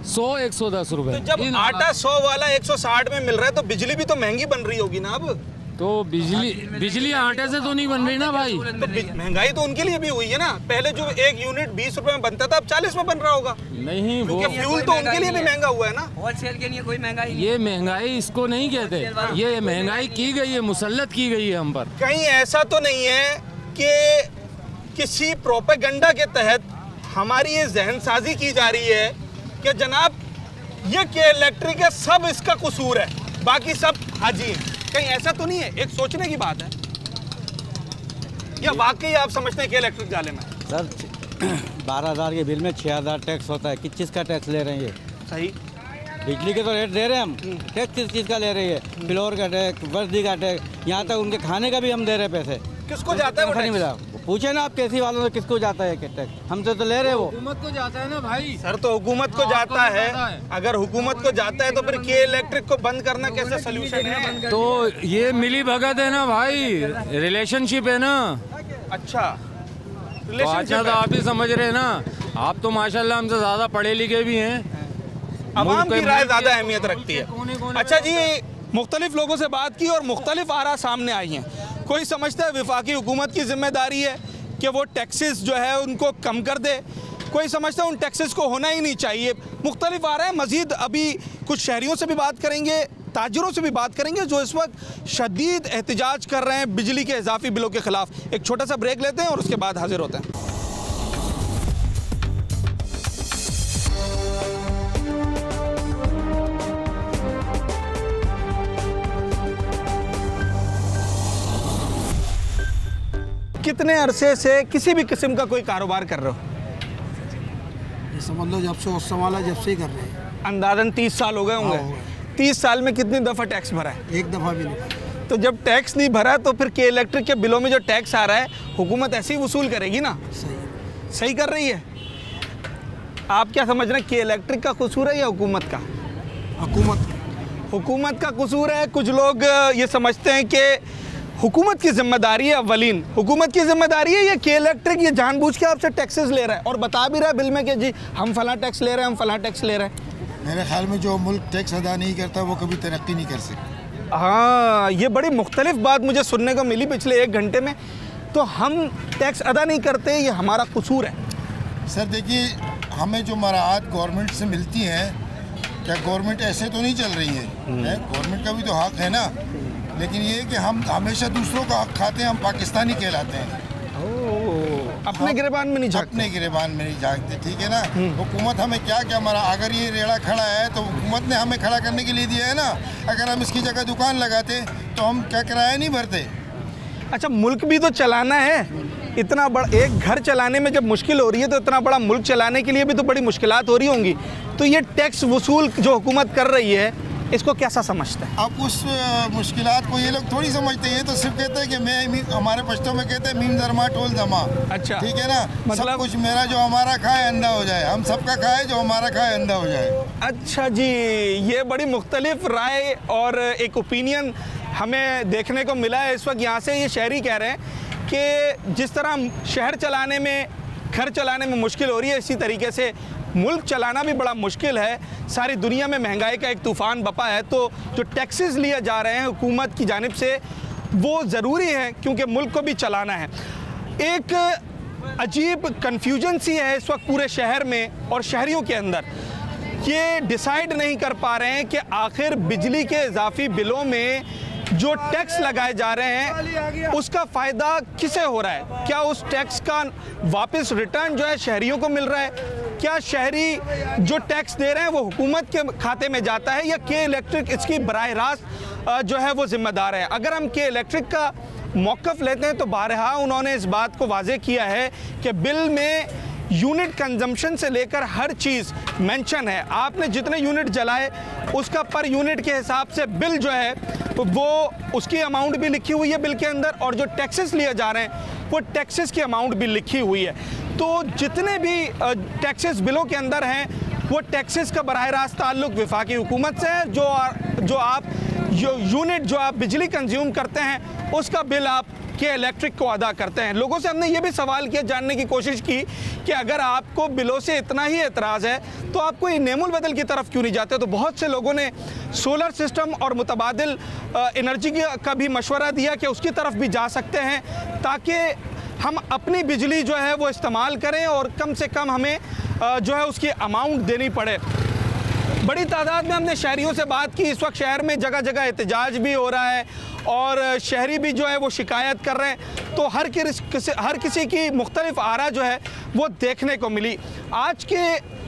100-110 रुपए। तो जब आटा 100 वाला 160 में मिल रहा है तो बिजली भी तो महंगी बन रही होगी ना अब? तो बिजली आटे से तो नहीं बन रही ना भाई। तो महंगाई तो उनके लिए भी हुई है ना। पहले जो 1 यूनिट 20 रुपए में बनता था अब 40 में बन रहा होगा। नहीं, वो फ्यूल तो उनके लिए भी महंगा हुआ है ना। होलसेल के लिए कोई महंगाई नहीं। ये महंगाई इसको नहीं कहते, ये महंगाई की गई है, मुसल्लत की गई है हम पर। कहीं ऐसा तो नहीं है कि किसी प्रोपेगेंडा के तहत हमारी ये जहनसाजी की जा रही है कि जनाब ये के इलेक्ट्रिक है, सब इसका कसूर है, बाकी सब हाजी हैं? कहीं ऐसा तो नहीं है? एक सोचने की बात है। या वाकई आप समझते हैं कि इलेक्ट्रिक जालिम है? सर 12,000 के बिल में 6,000 टैक्स होता है, किस चीज़ का टैक्स ले रहे हैं ये? सही। बिजली के तो रेट दे रहे हैं हम, टैक्स किस चीज़ का ले रही है? फ्लोर का टैक्स, वर्दी का टैक्स, यहाँ तक उनके खाने का भी हम दे रहे हैं पैसे। किसको जाता है वो नहीं मिला, पूछे ना आप केसी वालों से किसको जाता है टैक्स? हमसे तो ले रहे वो। हुकूमत को जाता है ना भाई। सर तो हुकूमत को जाता है, अगर हुकूमत को जाता है तो फिर के इलेक्ट्रिक को बंद करना कैसे सोल्यूशन है? तो ये मिली भगत है ना भाई, रिलेशनशिप है ना। अच्छा, तो अच्छा तो आप ही समझ रहे हैं ना, आप तो माशाल्लाह हमसे ज़्यादा पढ़े लिखे भी हैं। आवाम की राय ज़्यादा अहमियत रखती है। अच्छा जी, मुख्तलिफ लोगों से बात की और मुख्तलिफ आरा सामने आई हैं। कोई समझता है वफाकी हुकूमत की जिम्मेदारी है कि वो टैक्सेस जो है उनको कम कर दे, कोई समझता है उन टैक्सेस को होना ही नहीं चाहिए। मुख्तलिफ आ रहा है। मज़ीद अभी कुछ शहरियों से भी बात करेंगे, ताजिरों से भी बात करेंगे जो इस वक्त शदीद एहतजाज कर रहे हैं बिजली के इजाफी बिलों के ख़िलाफ़। एक छोटा सा ब्रेक लेते हैं और उसके बाद हाजिर होते हैं। कितने अरसे से किसी भी किस्म का कोई कारोबार कर रहे हो? ये समझ लो जब से उस संभाला जब से ही कर रहे हैं। अंदाजन 30 साल हो गए होंगे। 30 साल में कितनी दफ़ा टैक्स भरा है? एक दफ़ा भी नहीं। तो जब टैक्स नहीं भरा तो फिर के इलेक्ट्रिक के बिलों में जो टैक्स आ रहा है हुकूमत ऐसे ही वसूल करेगी ना? सही कर रही है। आप क्या समझ रहे हैं, के इलेक्ट्रिक का कसूर है या हुकूमत का? हुकूमत का कसूर है। कुछ लोग ये समझते हैं कि हुकूमत की जिम्मेदारी है, अवलीन हुकूमत की जिम्मेदारी है। ये के इलेक्ट्रिक ये जानबूझ के आपसे टैक्सेस ले रहा है और बता भी रहा है बिल में कि जी हम फला टैक्स ले रहे हैं, हम फला टैक्स ले रहे हैं। मेरे ख्याल में जो मुल्क टैक्स अदा नहीं करता वो कभी तरक्की नहीं कर सकता। हाँ, ये बड़ी मुख्तलिफ बात मुझे सुनने को मिली पिछले 1 घंटे में। तो हम टैक्स अदा नहीं करते, ये हमारा कसूर है। सर देखिए, हमें जो मराहत गवर्नमेंट से मिलती हैं, क्या गवर्नमेंट ऐसे तो नहीं चल रही है? गवर्नमेंट का भी तो हक है ना, लेकिन ये कि हम हमेशा दूसरों का हक खाते हैं, हम पाकिस्तानी कहलाते हैं। अपने गिरेबान में नहीं झांकते। अपने गिरेबान में नहीं झांकते, ठीक है ना। हुकूमत हमें क्या क्या मरा, अगर ये रेड़ा खड़ा है तो हुकूमत ने हमें खड़ा करने के लिए दिया है ना। अगर हम इसकी जगह दुकान लगाते तो हम क्या किराया नहीं भरते। अच्छा, मुल्क भी तो चलाना है। इतना बड़ा एक घर चलाने में जब मुश्किल हो रही है तो इतना बड़ा मुल्क चलाने के लिए भी तो बड़ी मुश्किलात हो रही होंगी। तो ये टैक्स वसूल जो हुकूमत कर रही है इसको कैसा समझता है? अब उस मुश्किलात को ये लोग थोड़ी समझते हैं। ये तो सिर्फ कहते हैं कि मैं, हमारे पश्तों में कहते हैं मीम दरमा टोल दमा। अच्छा, ठीक है ना, मतलब सब कुछ मेरा जो हमारा खाए अंधा हो जाए, हम सबका खाए जो हमारा खाए अंधा हो जाए। अच्छा जी, ये बड़ी मुख्तलिफ राय और एक ओपिनियन हमें देखने को मिला है इस वक्त। यहाँ से ये शहरी कह रहे हैं कि जिस तरह शहर चलाने में, घर चलाने में मुश्किल हो रही है, इसी तरीके से मुल्क चलाना भी बड़ा मुश्किल है। सारी दुनिया में महंगाई का एक तूफ़ान बपा है। तो जो टैक्सेस लिए जा रहे हैं हुकूमत की जानिब से वो ज़रूरी है क्योंकि मुल्क को भी चलाना है। एक अजीब कन्फ्यूजन सी है इस वक्त पूरे शहर में और शहरियों के अंदर। ये डिसाइड नहीं कर पा रहे हैं कि आखिर बिजली के इजाफी बिलों में जो टैक्स लगाए जा रहे हैं उसका फ़ायदा किसे हो रहा है। क्या उस टैक्स का वापस रिटर्न जो है शहरियों को मिल रहा है? क्या शहरी जो टैक्स दे रहे हैं वो हुकूमत के खाते में जाता है या के इलेक्ट्रिक इसकी बराह रास्त जो है वो ज़िम्मेदार है? अगर हम के इलेक्ट्रिक का मौक़िफ़ लेते हैं तो बारहा उन्होंने इस बात को वाज़े किया है कि बिल में यूनिट कंजम्पशन से लेकर हर चीज़ मेंशन है। आपने जितने यूनिट जलाए उसका पर यूनिट के हिसाब से बिल जो है वो उसकी अमाउंट भी लिखी हुई है बिल के अंदर, और जो टैक्सेस लिए जा रहे हैं वो टैक्सेस की अमाउंट भी लिखी हुई है। तो जितने भी टैक्सेस बिलों के अंदर हैं वो टैक्सेस का बराह रास्त ताल्लुक वफाकी हुकूमत से है। जो आप यूनिट जो आप बिजली कंज्यूम करते हैं उसका बिल आप के इलेक्ट्रिक को अदा करते हैं। लोगों से हमने ये भी सवाल किया, जानने की कोशिश की कि अगर आपको बिलों से इतना ही एतराज़ है तो आप कोई नेमुल बदल की तरफ क्यों नहीं जाते? तो बहुत से लोगों ने सोलर सिस्टम और मुतबादिल एनर्जी का भी मशवरा दिया कि उसकी तरफ भी जा सकते हैं ताकि हम अपनी बिजली जो है वो इस्तेमाल करें और कम से कम हमें जो है उसकी अमाउंट देनी पड़े। बड़ी तादाद में हमने शहरियों से बात की। इस वक्त शहर में जगह जगह एहतजाज भी हो रहा है और शहरी भी जो है वो शिकायत कर रहे हैं। तो हर किसी की मुख्तलिफ आरा जो है वो देखने को मिली। आज के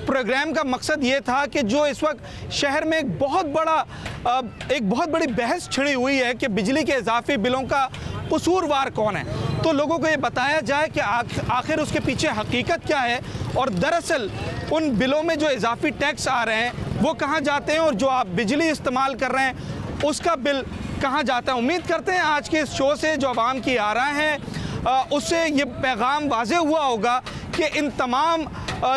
प्रोग्राम का मकसद ये था कि जो इस वक्त शहर में एक बहुत बड़ी बहस छिड़ी हुई है कि बिजली के इजाफी बिलों का कसूरवार कौन है, तो लोगों को ये बताया जाए कि आखिर उसके पीछे हकीकत क्या है और दरअसल उन बिलों में जो इजाफी टैक्स आ रहे हैं वो कहाँ जाते हैं और जो आप बिजली इस्तेमाल कर रहे हैं उसका बिल कहाँ जाता है। उम्मीद करते हैं आज के इस शो से जो आवाम की आ रहा है उससे ये पैगाम वाज़ेह हुआ होगा कि इन तमाम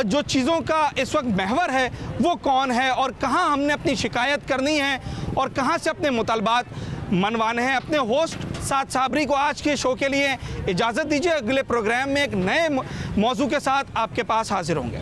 जो चीज़ों का इस वक्त महवर है वो कौन है और कहाँ हमने अपनी शिकायत करनी है और कहाँ से अपने मुतालबात मनवाने हैं। अपने होस्ट साद साबरी को आज के शो के लिए इजाज़त दीजिए। अगले प्रोग्राम में एक नए मौजू के साथ आपके पास हाजिर होंगे।